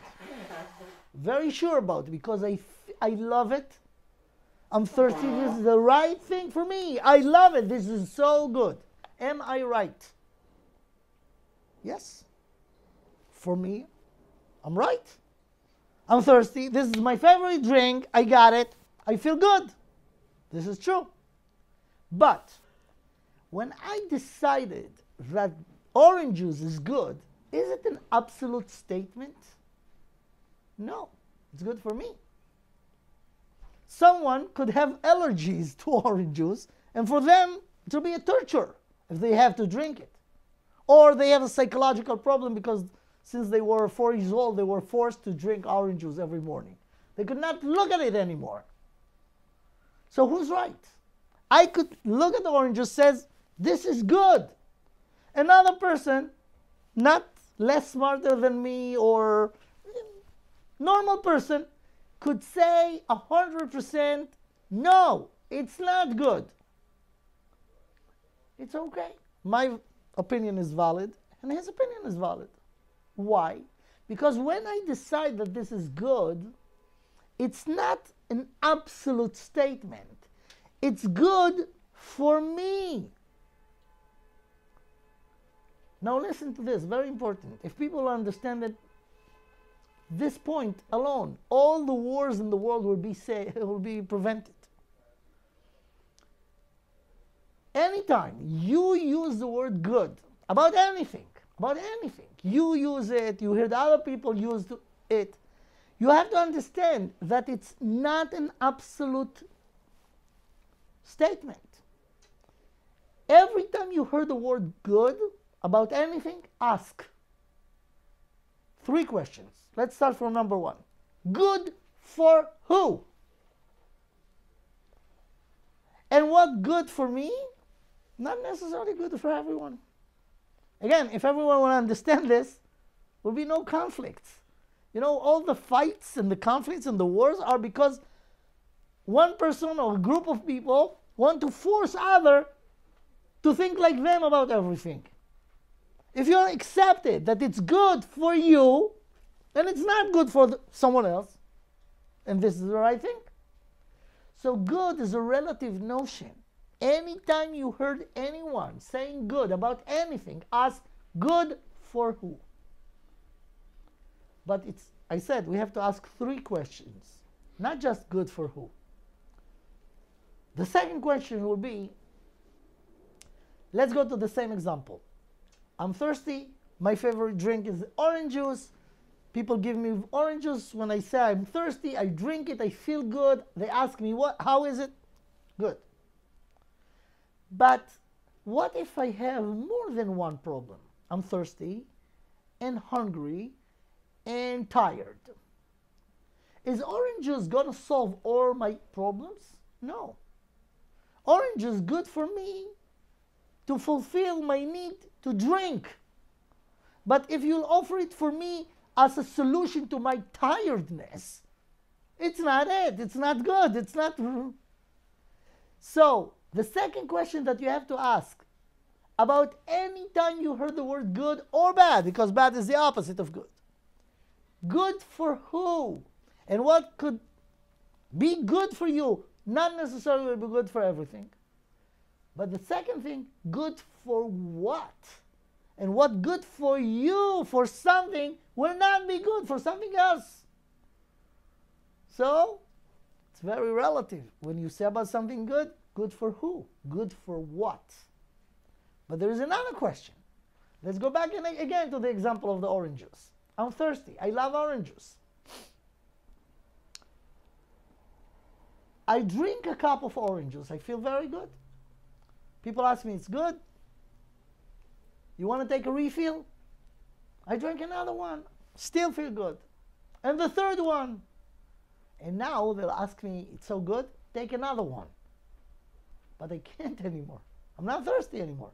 Very sure about it because I love it. I'm thirsty. This is the right thing for me. I love it. This is so good. Am I right? Yes. For me, I'm right. I'm thirsty. This is my favorite drink. I got it. I feel good. This is true. But when I decided that orange juice is good, is it an absolute statement? No. It's good for me. Someone could have allergies to orange juice, and for them, it will be a torture if they have to drink it. Or they have a psychological problem because since they were 4 years old, they were forced to drink orange juice every morning. They could not look at it anymore. So who's right? I could look at the orange juice, says, this is good. Another person, not less smarter than me or normal person, could say 100%, no, it's not good. It's okay. My opinion is valid, and his opinion is valid. Why? Because when I decide that this is good, it's not an absolute statement. It's good for me. Now listen to this, very important. If people understand that this point alone, all the wars in the world will be prevented. Anytime you use the word good about anything, you use it, you heard other people use it, you have to understand that it's not an absolute statement. Every time you heard the word good about anything, ask 3 questions. Let's start from number 1. Good for who? And what good for me? Not necessarily good for everyone. Again, if everyone will understand this, there will be no conflicts. You know, all the fights and the conflicts and the wars are because one person or a group of people want to force other to think like them about everything. If you accept it, that it's good for you, and it's not good for someone else, and this is the right thing. So good is a relative notion. Anytime you heard anyone saying good about anything, ask good for who? But I said we have to ask 3 questions, not just good for who. The second question will be, let's go to the same example. I'm thirsty, my favorite drink is orange juice. People give me orange juice. When I say I'm thirsty, I drink it, I feel good. They ask me, how is it? Good. But what if I have more than one problem? I'm thirsty and hungry and tired. Is orange juice going to solve all my problems? No. Orange is good for me to fulfill my need to drink. But if you'll offer it for me as a solution to my tiredness, it's not it. It's not good. It's not. So, the second question that you have to ask about any time you heard the word good or bad, because bad is the opposite of good. Good for who? And what could be good for you? Not necessarily will be good for everything. But the second thing, good for what? And what good for you for something will not be good for something else. So, it's very relative. When you say about something good, good for who? Good for what? But there is another question. Let's go back again to the example of the orange juice. I'm thirsty. I love orange juice. I drink a cup of orange juice. I feel very good. People ask me, it's good? You want to take a refill? I drink another one. Still feel good. And the third one. And now they'll ask me, it's so good? Take another one. But I can't anymore. I'm not thirsty anymore.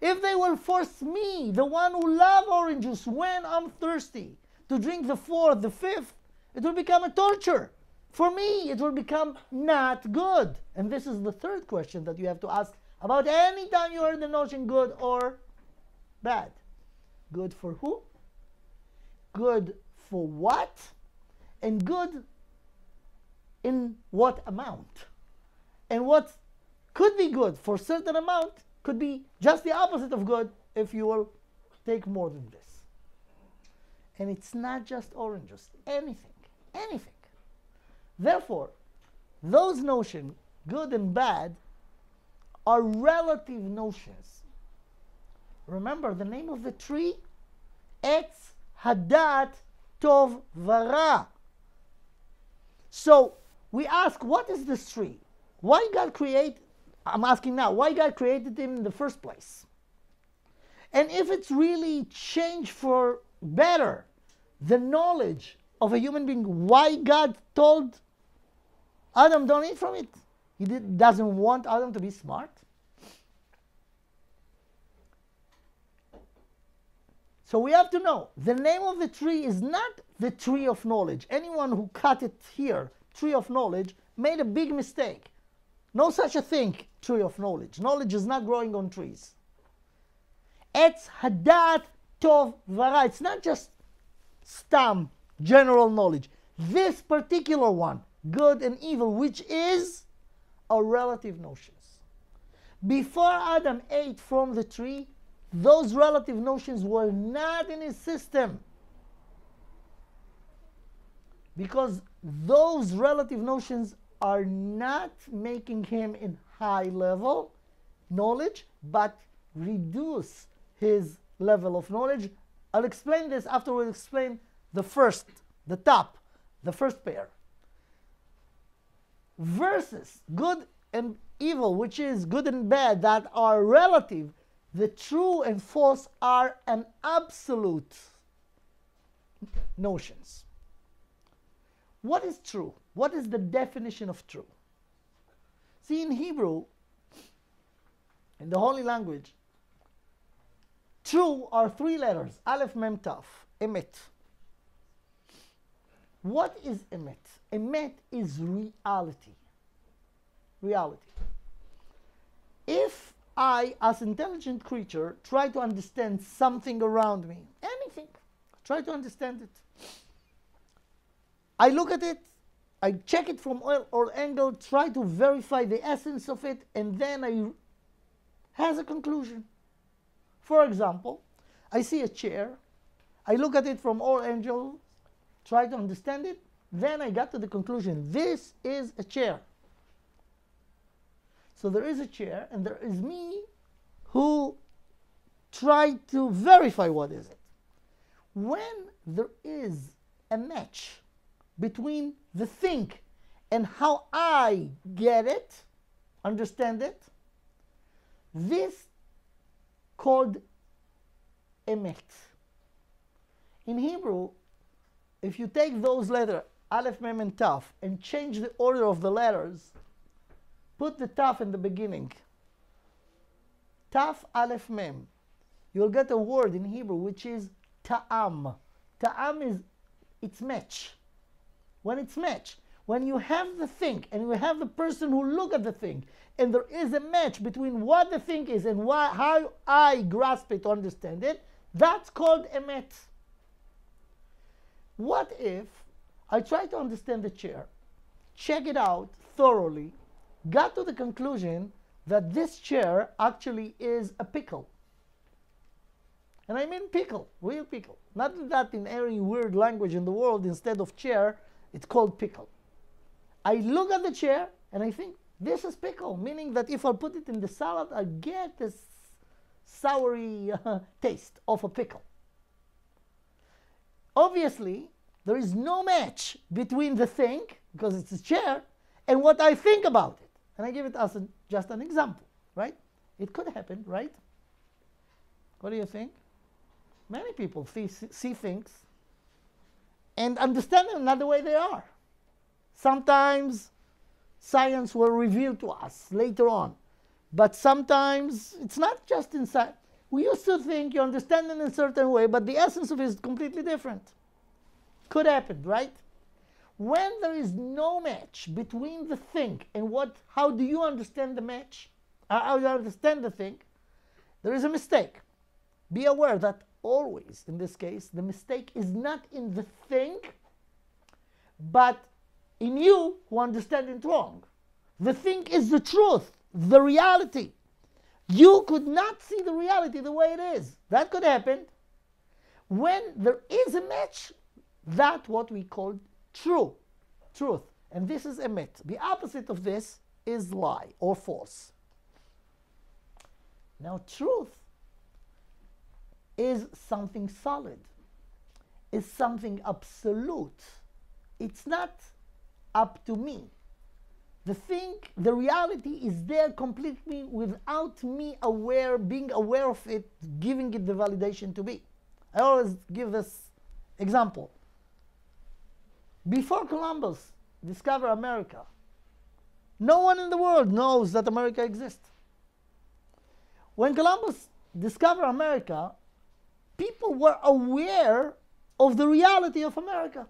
If they will force me, the one who love orange juice, when I'm thirsty, to drink the fourth, the fifth, it will become a torture. For me, it will become not good. And this is the third question that you have to ask about any time you heard the notion good or bad. Good for who? Good for what? And good in what amount? And what could be good for a certain amount could be just the opposite of good if you will take more than this. And it's not just oranges, anything. Therefore, those notions, good and bad, are relative notions. Remember the name of the tree? Etz Hadat Tov Vara. So we ask, what is this tree? Why God created? I'm asking now, why God created him in the first place? And if it's really changed for better the knowledge of a human being, why God told Adam, don't eat from it? He doesn't want Adam to be smart. So we have to know, the name of the tree is not the tree of knowledge. Anyone who cut it here, tree of knowledge, made a big mistake. No such a thing, tree of knowledge. Knowledge is not growing on trees. Etz Hadat Tov Vara. It's not just stam, general knowledge. This particular one, good and evil, which is a relative notions. Before Adam ate from the tree, those relative notions were not in his system. Because those relative notions are not making him in high level knowledge, but reduce his level of knowledge. I'll explain this after we'll explain the first pair. Versus good and evil, which is good and bad, that are relative. The true and false are an absolute notions. What is true? What is the definition of true? See, in Hebrew, in the Holy Language, true are three letters, Aleph, Mem, Taf, Emet. What is Emet? Emet is reality. Reality. If I, as intelligent creature, try to understand something around me, anything, try to understand it. I look at it, I check it from all angles, try to verify the essence of it, and then I has a conclusion. For example, I see a chair, I look at it from all angles, try to understand it, then I got to the conclusion, this is a chair. So there is a chair, and there is me who tried to verify what is it. When there is a match between the thing and how I get it, understand it, this called emet. In Hebrew, if you take those letters, Aleph, Mem, and Taf, and change the order of the letters, put the Taf in the beginning. Taf, Aleph, Mem. You'll get a word in Hebrew which is ta'am. Ta'am is its match. When it's match, when you have the thing and you have the person who look at the thing, and there is a match between what the thing is and how I grasp it to understand it, that's called emet. What if I try to understand the chair, check it out thoroughly, got to the conclusion that this chair actually is a pickle? And I mean pickle, real pickle. Not that in any weird language in the world, instead of chair, it's called pickle. I look at the chair and I think, this is pickle, meaning that if I put it in the salad, I get this soury taste of a pickle. Obviously, there is no match between the thing, because it's a chair, and what I think about it. And I give it as just an example, right? It could happen, right? What do you think? Many people see things and understand them not the way they are. Sometimes science will reveal to us later on, but sometimes it's not just in science. We used to think you understand it in a certain way, but the essence of it is completely different. Could happen, right? When there is no match between the thing and how do you understand the match, how you understand the thing, there is a mistake. Be aware that always, in this case, the mistake is not in the thing, but in you who understand it wrong. The thing is the truth, the reality. You could not see the reality the way it is. That could happen. When there is a match, that's what we call truth. And this is emet. The opposite of this is lie or false. Now, truth is something solid, is something absolute. It's not up to me. The reality is there completely without me being aware of it, giving it the validation to be. I always give this example. Before Columbus discovered America, no one in the world knows that America exists. When Columbus discovered America, people were aware of the reality of America.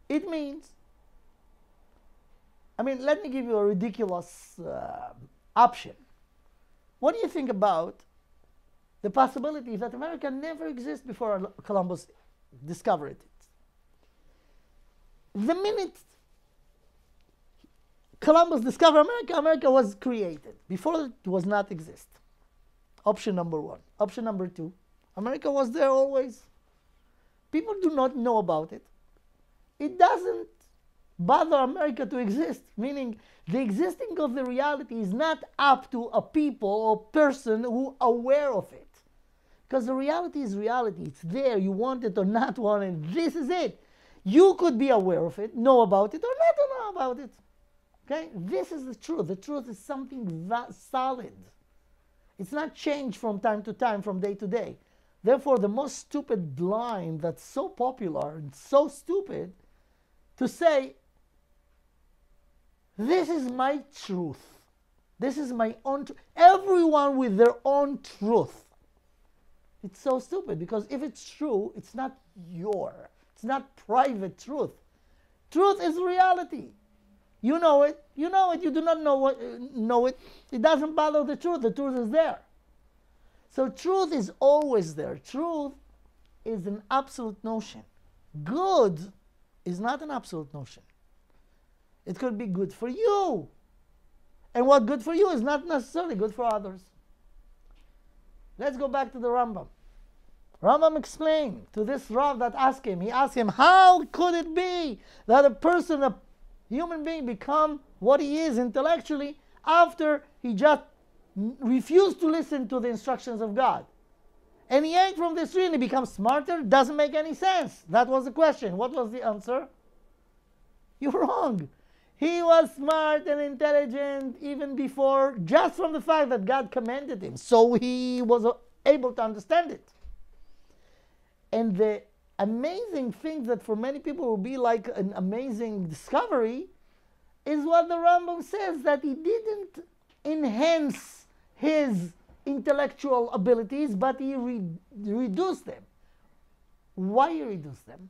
It means, let me give you a ridiculous option. What do you think about the possibility that America never existed before Columbus discovered it? The minute Columbus discovered America, America was created. Before it was not exist. Option number one. Option number two, America was there always. People do not know about it. It doesn't bother America to exist, meaning the existing of the reality is not up to a people or person who are aware of it. Because the reality is reality. It's there. You want it or not want it. This is it. You could be aware of it, know about it, or not know about it. Okay? This is the truth. The truth is something solid. It's not changed from time to time, from day to day. Therefore, the most stupid line that's so popular and so stupid to say, this is my truth. This is my own truth. Everyone with their own truth. It's so stupid because if it's true, it's not it's not private truth. Truth is reality. You know it. You know it. You do not know it. It doesn't bother the truth. The truth is there. So truth is always there. Truth is an absolute notion. Good is not an absolute notion. It could be good for you. And what good for you is not necessarily good for others. Let's go back to the Rambam. Rambam explained to this Rav that asked him, how could it be that a human being become what he is intellectually after he just refused to listen to the instructions of God? And he ate from this tree and he becomes smarter? Doesn't make any sense. That was the question. What was the answer? You're wrong. He was smart and intelligent even before, just from the fact that God commanded him. So he was able to understand it. And the amazing thing that for many people will be like an amazing discovery is what the Rambam says, that he didn't enhance his intellectual abilities, but he reduced them. Why he reduced them?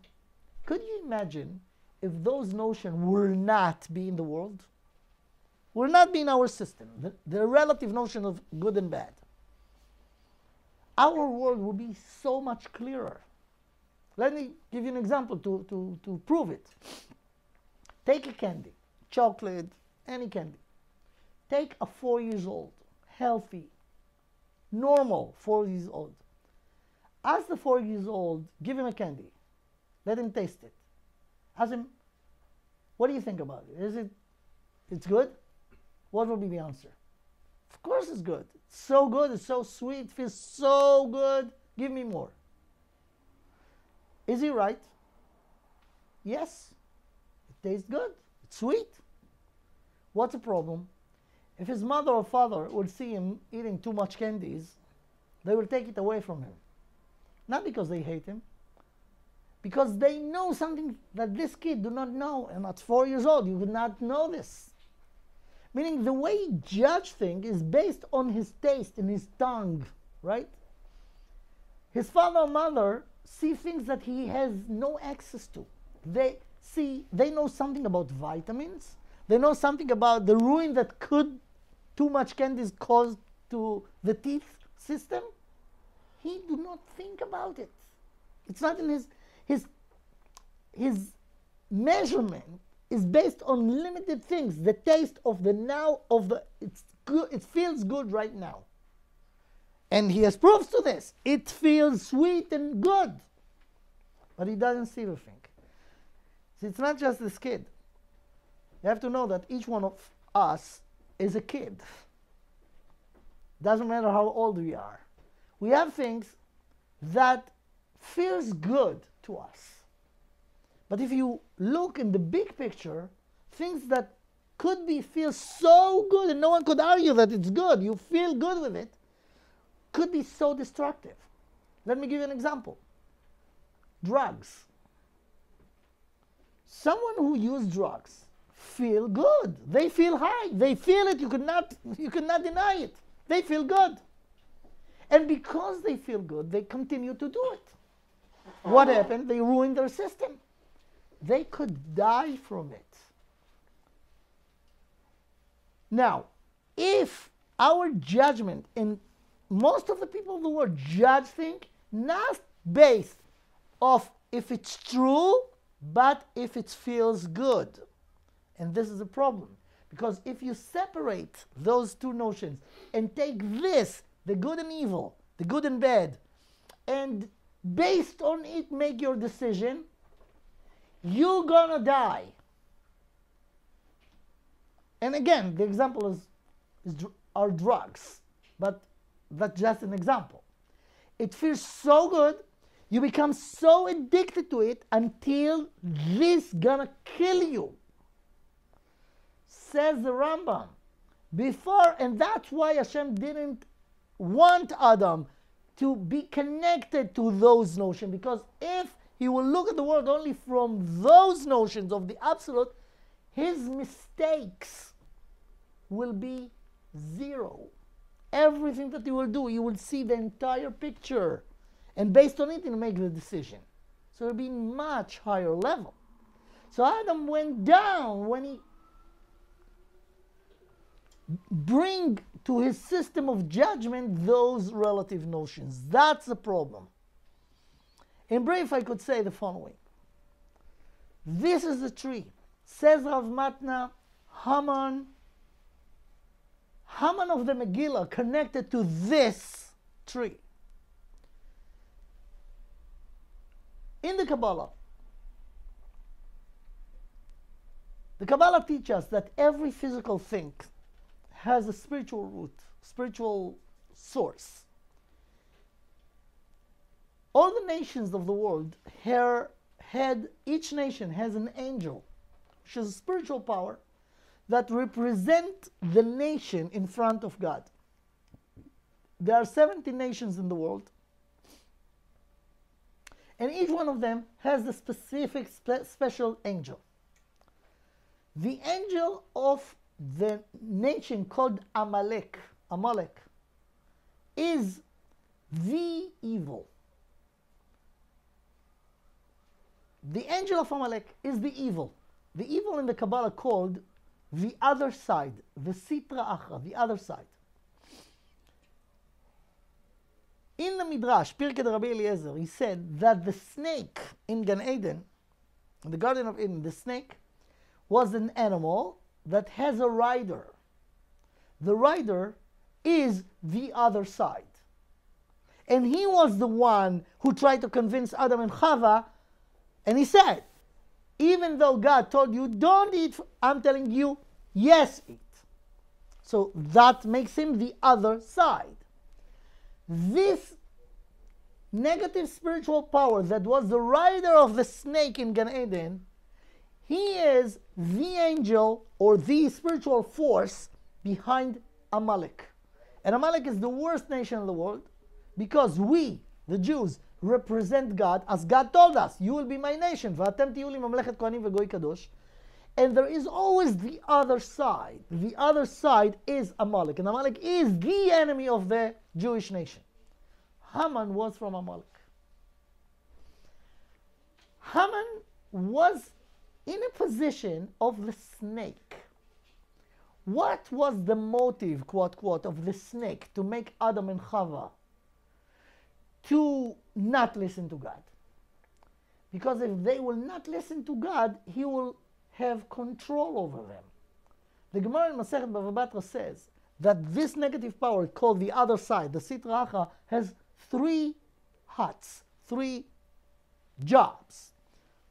Could you imagine if those notions will not be in the world? Will not be in our system, the relative notion of good and bad. Our world will be so much clearer. Let me give you an example to prove it. Take a candy, chocolate, any candy. Take a 4 years old, healthy, normal 4 years old. Ask the 4 years old, give him a candy. Let him taste it. Ask him, what do you think about it? It's good? What will be the answer? Of course it's good. It's so good. It's so sweet. It feels so good. Give me more. Is he right? Yes. It tastes good. It's sweet. What's the problem? If his mother or father would see him eating too much candies, they will take it away from him. Not because they hate him, because they know something that this kid do not know, and at 4 years old, you would not know this. Meaning the way he judge things is based on his taste and his tongue, right? His father or mother see things that he has no access to. They know something about vitamins. They know something about the ruin that could too much candies cause to the teeth system. He do not think about it. It's not in his measurement is based on limited things. The taste of the now of the it's good. It feels good right now, and he has proofs to this. It feels sweet and good, but he doesn't see everything. See, it's not just this kid. You have to know that each one of us is a kid. Doesn't matter how old we are. We have things that feels good to us. But if you look in the big picture, things that could be feel so good and no one could argue that it's good, you feel good with it, could be so destructive. Let me give you an example. Drugs. Someone who uses drugs feel good. They feel high. They feel it. You could not deny it. They feel good. And because they feel good, they continue to do it. What happened? They ruined their system. They could die from it. Now, if our judgment, and most of the people of the world judge things not based off if it's true, but if it feels good. And this is a problem. Because if you separate those two notions and take this, the good and evil, the good and bad, and based on it make your decision, you're gonna die. And again, the example are drugs, but that's just an example. It feels so good, you become so addicted to it until this gonna kill you. Says the Rambam. Before, and that's why Hashem didn't want Adam to be connected to those notions, because if he will look at the world only from those notions of the absolute, his mistakes will be zero. Everything that he will do, you will see the entire picture. And based on it, he'll make the decision. So it'll be much higher level. So Adam went down when he bring to his system of judgment those relative notions. That's the problem. In brief, I could say the following. This is the tree. Says Rav Matna, Haman of the Megillah connected to this tree. In the Kabbalah teaches us that every physical thing has a spiritual root, spiritual source. All the nations of the world each nation has an angel, which is a spiritual power that represent the nation in front of God. There are 70 nations in the world, and each one of them has a specific special angel. The angel of the nation called Amalek is the evil. The angel of Amalek is the evil. The evil in the Kabbalah called the other side, the Sitra Achra, the other side. In the Midrash, Pirkei Rabbi Eliezer, he said that the snake in Gan Eden, in the Garden of Eden, the snake was an animal that has a rider. The rider is the other side. And he was the one who tried to convince Adam and Chava, and he said, even though God told you, don't eat, I'm telling you, yes, eat. So that makes him the other side. This negative spiritual power that was the rider of the snake in Gan Eden, he is the angel or the spiritual force behind Amalek. And Amalek is the worst nation in the world because we, the Jews, represent God as God told us, you will be my nation. ואתם תהיו לי ממלכת כהנים וגוי קדוש. And there is always the other side. The other side is Amalek. And Amalek is the enemy of the Jewish nation. Haman was from Amalek. Haman was in a position of the snake. What was the motive, quote, quote, of the snake to make Adam and Chava to not listen to God? Because if they will not listen to God, he will have control over them. The Gemara in Masechet Bava Batra says that this negative power called the other side, the Sitra Achra, has three hats, three jobs.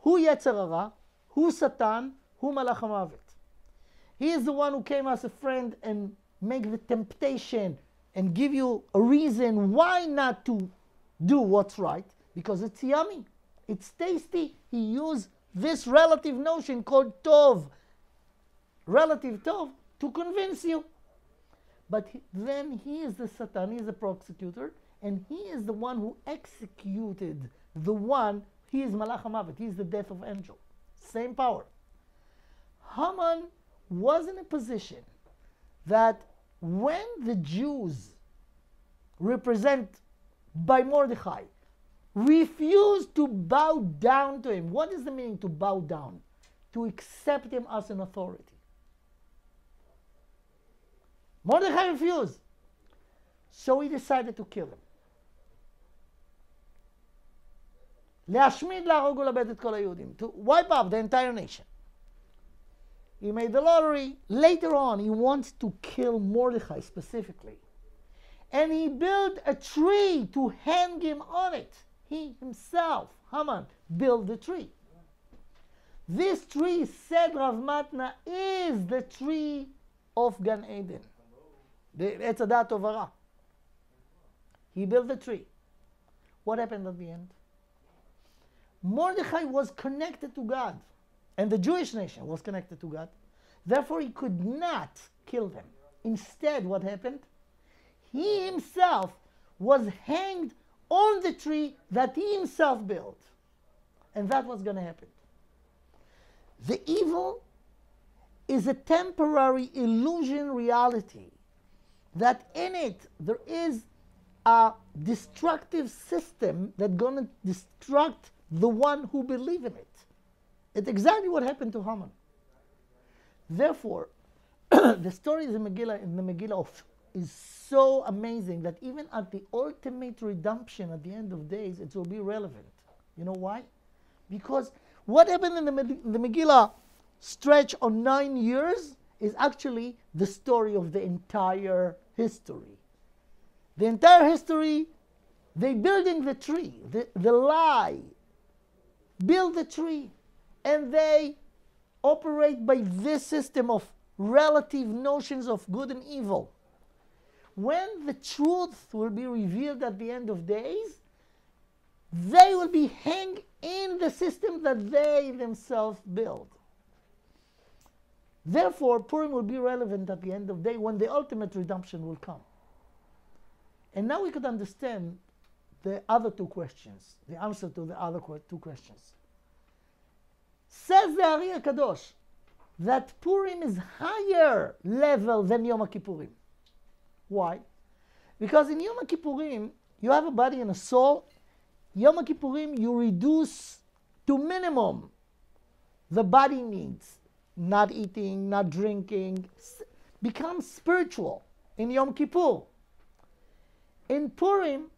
Hu Yetzer Hara, Hu Satan, Hu Malach HaMavet. He is the one who came as a friend and make the temptation and give you a reason why not to do what's right, because it's yummy, it's tasty. He used this relative notion called Tov, relative Tov, to convince you. But then he is the Satan, he is the prosecutor, and he is the one who executed the one, he is Malach HaMavet, he is the death of angel. Same power. Haman was in a position that when the Jews, represent by Mordechai, refused to bow down to him. What is the meaning to bow down? To accept him as an authority. Mordechai refused. So he decided to kill him. להשמיד, להרוג ולאבד את כל היהודים. To wipe out the entire nation. He made the lottery. Later on, he wants to kill Mordechai specifically. And he built a tree to hang him on it. He himself, Haman, built the tree. This tree, said Rav Matna, is the tree of Gan Eden. The Etz Hadat Tov Hara. He built the tree. What happened at the end? Mordechai was connected to God, and the Jewish nation was connected to God. Therefore, he could not kill them. Instead, what happened? He himself was hanged on the tree that he himself built. And that's what's going to happen. The evil is a temporary illusion reality that in it there is a destructive system that's going to destruct the one who believes in it. It's exactly what happened to Haman. Therefore, the story in the Megillah is so amazing that even at the ultimate redemption at the end of days, it will be relevant. You know why? Because what happened in the Megillah stretch on 9 years is actually the story of the entire history. The entire history, they building the tree, the lie, build the tree, and they operate by this system of relative notions of good and evil. When the truth will be revealed at the end of days, they will be hanged in the system that they themselves build. Therefore, Purim will be relevant at the end of day when the ultimate redemption will come. And now we could understand the other two questions, the answer to the other two questions. Says the Ari HaKadosh that Purim is higher level than Yom HaKippurim. Why? Because in Yom HaKippurim, you have a body and a soul. Yom HaKippurim, you reduce to minimum the body needs. Not eating, not drinking. Become spiritual in Yom Kippur. In Purim,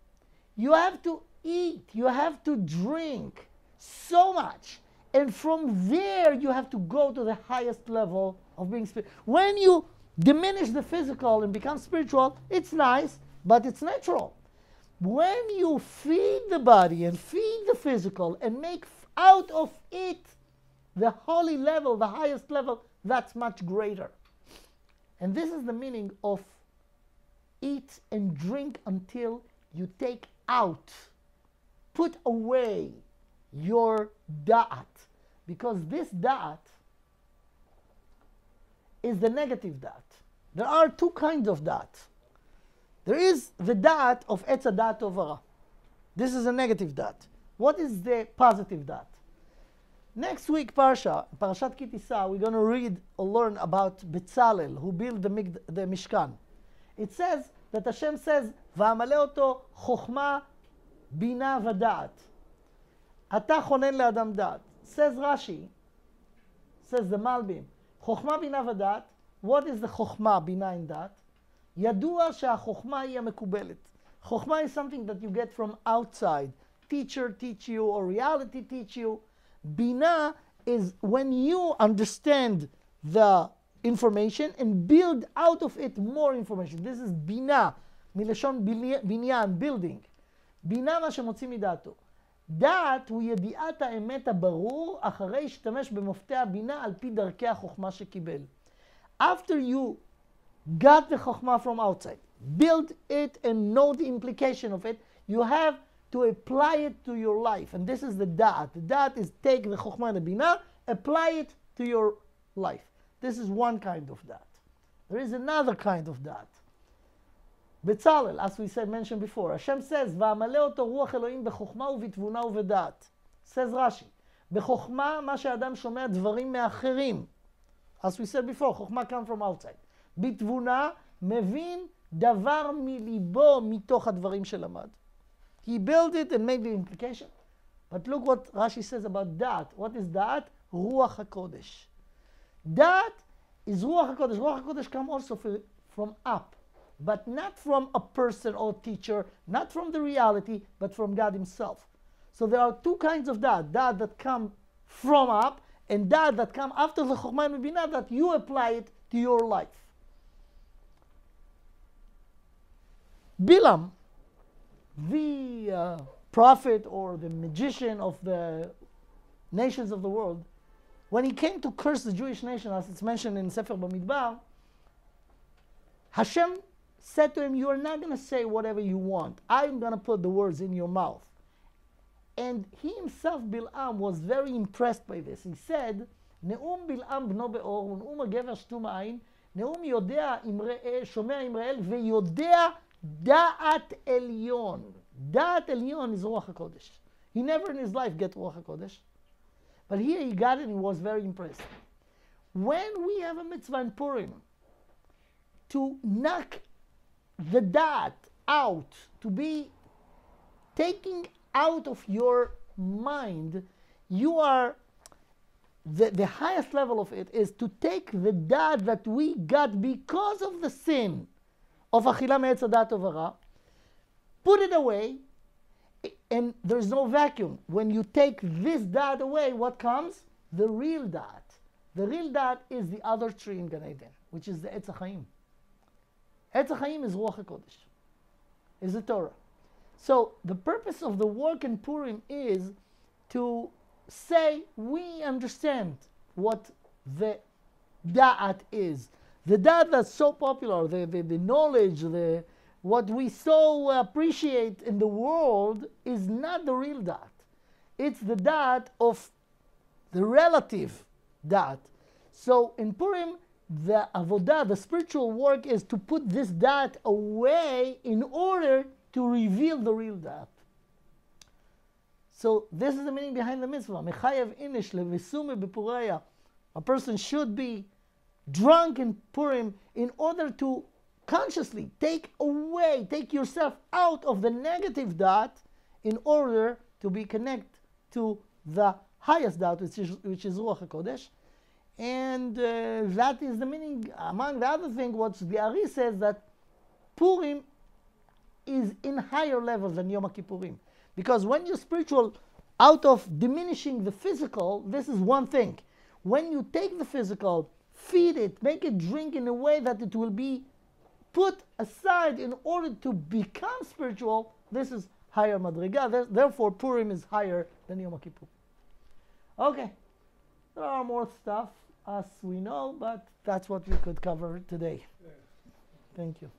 you have to eat, you have to drink so much. And from there, you have to go to the highest level of being spiritual. When you diminish the physical and become spiritual, it's nice, but it's natural. When you feed the body and feed the physical and make out of it the holy level, the highest level, that's much greater. And this is the meaning of eat and drink until you take out, put away your da'at. Because this da'at is the negative da'at. There are two kinds of da'at. There is the da'at of Etz HaDa'at Tovara. This is a negative da'at. What is the positive da'at? Next week, Parashat Ki Tisa, we're going to read or learn about Betzalel, who built the Mishkan. It says that Hashem says, "Va'amale oto chokhmah, bina v'da'at." Ata chonen le'adam da'at. Says Rashi, says the Malbim, chokhmah, bina v'da'at. What is the chokhmah, bina, and da'at? Yadua she'achokhmah hi mekubelet. Chokhmah is something that you get from outside. Teacher teach you, or reality teach you. Bina is when you understand the information and build out of it more information. This is bina, מלשון בניין, building. בינה מה שמוציא מדעתו. דעת הוא ידיעת האמת הברור אחרי השתמש במופתי הבינה על פי דרכי החוכמה שקיבל. After you got the chokhmah from outside, build it and know the implication of it, you have to apply it to your life. And this is the da'at. The da'at is take the chokhmah and the binah, apply it to your life. This is one kind of da'at. There is another kind of da'at. Betzalel, as we said, mentioned before, Hashem says, "Va'amale oto ruach Elohim b'chokhmah u'v'tvuna u'v'da'at." Says Rashi, בchokhmah מה שאדם שומע דברים מאחרים. As we said before, chokhmah comes from outside. בתבונה מבין דבר מליבו מתוך הדברים שלמד. He built it and made the implication. But look what Rashi says about da'at. What is da'at? Ruach HaKodesh. Da'at is Ruach HaKodesh. Ruach HaKodesh comes also from up. But not from a person or teacher, not from the reality, but from God himself. So there are two kinds of da'at. Da'at that come from up, and da'at that come after the chokhmah and binah, that you apply it to your life. Bilam, the prophet or the magician of the nations of the world, when he came to curse the Jewish nation, as it's mentioned in Sefer Bamidbar, Hashem said to him, "You are not going to say whatever you want. I'm going to put the words in your mouth." And he himself, Bil'am, was very impressed by this. He said, "Ne'um Bil'am bno be'or, u'ne'um ha'gever shtum ha'ayin, ne'um yodea imre'el, shomea imre'el, ve'yodea da'at elyon." Da'at elyon is Ruach HaKodesh. He never in his life get Ruach HaKodesh. But here he got it and he was very impressed. When we have a mitzvah in Purim, to knock the da'at out, to be taking out of your mind, you are, the highest level of it is to take the da'at that we got because of the sin of Achila me'etz HaDa'at Tovara, put it away, and there's no vacuum. When you take this da'at away, what comes? The real da'at. The real da'at is the other tree in Gan Eden, which is the Etz HaChaim. Etz HaChaim is Ruach HaKodesh, is the Torah. So the purpose of the work in Purim is to say we understand what the da'at is. The da'at that's so popular, the knowledge, what we so appreciate in the world is not the real da'at. It's the da'at of the relative da'at. So in Purim, the avodah, the spiritual work, is to put this da'at away in order to reveal the real da'at. So this is the meaning behind the mitzvah. Mechayev inish levesume bepureya. A person should be drunk in Purim in order to consciously take yourself out of the negative da'at in order to be connected to the highest da'at, which is Ruach HaKodesh. And that is the meaning. Among the other things, what the Ari says, that Purim is in higher level than Yom Kippurim. Because when you're spiritual, out of diminishing the physical, this is one thing. When you take the physical, feed it, make it drink in a way that it will be put aside in order to become spiritual, this is higher madriga. Therefore, Purim is higher than Yom Kippur. Okay, there are more stuff. us we know, but that's what we could cover today. Thank you.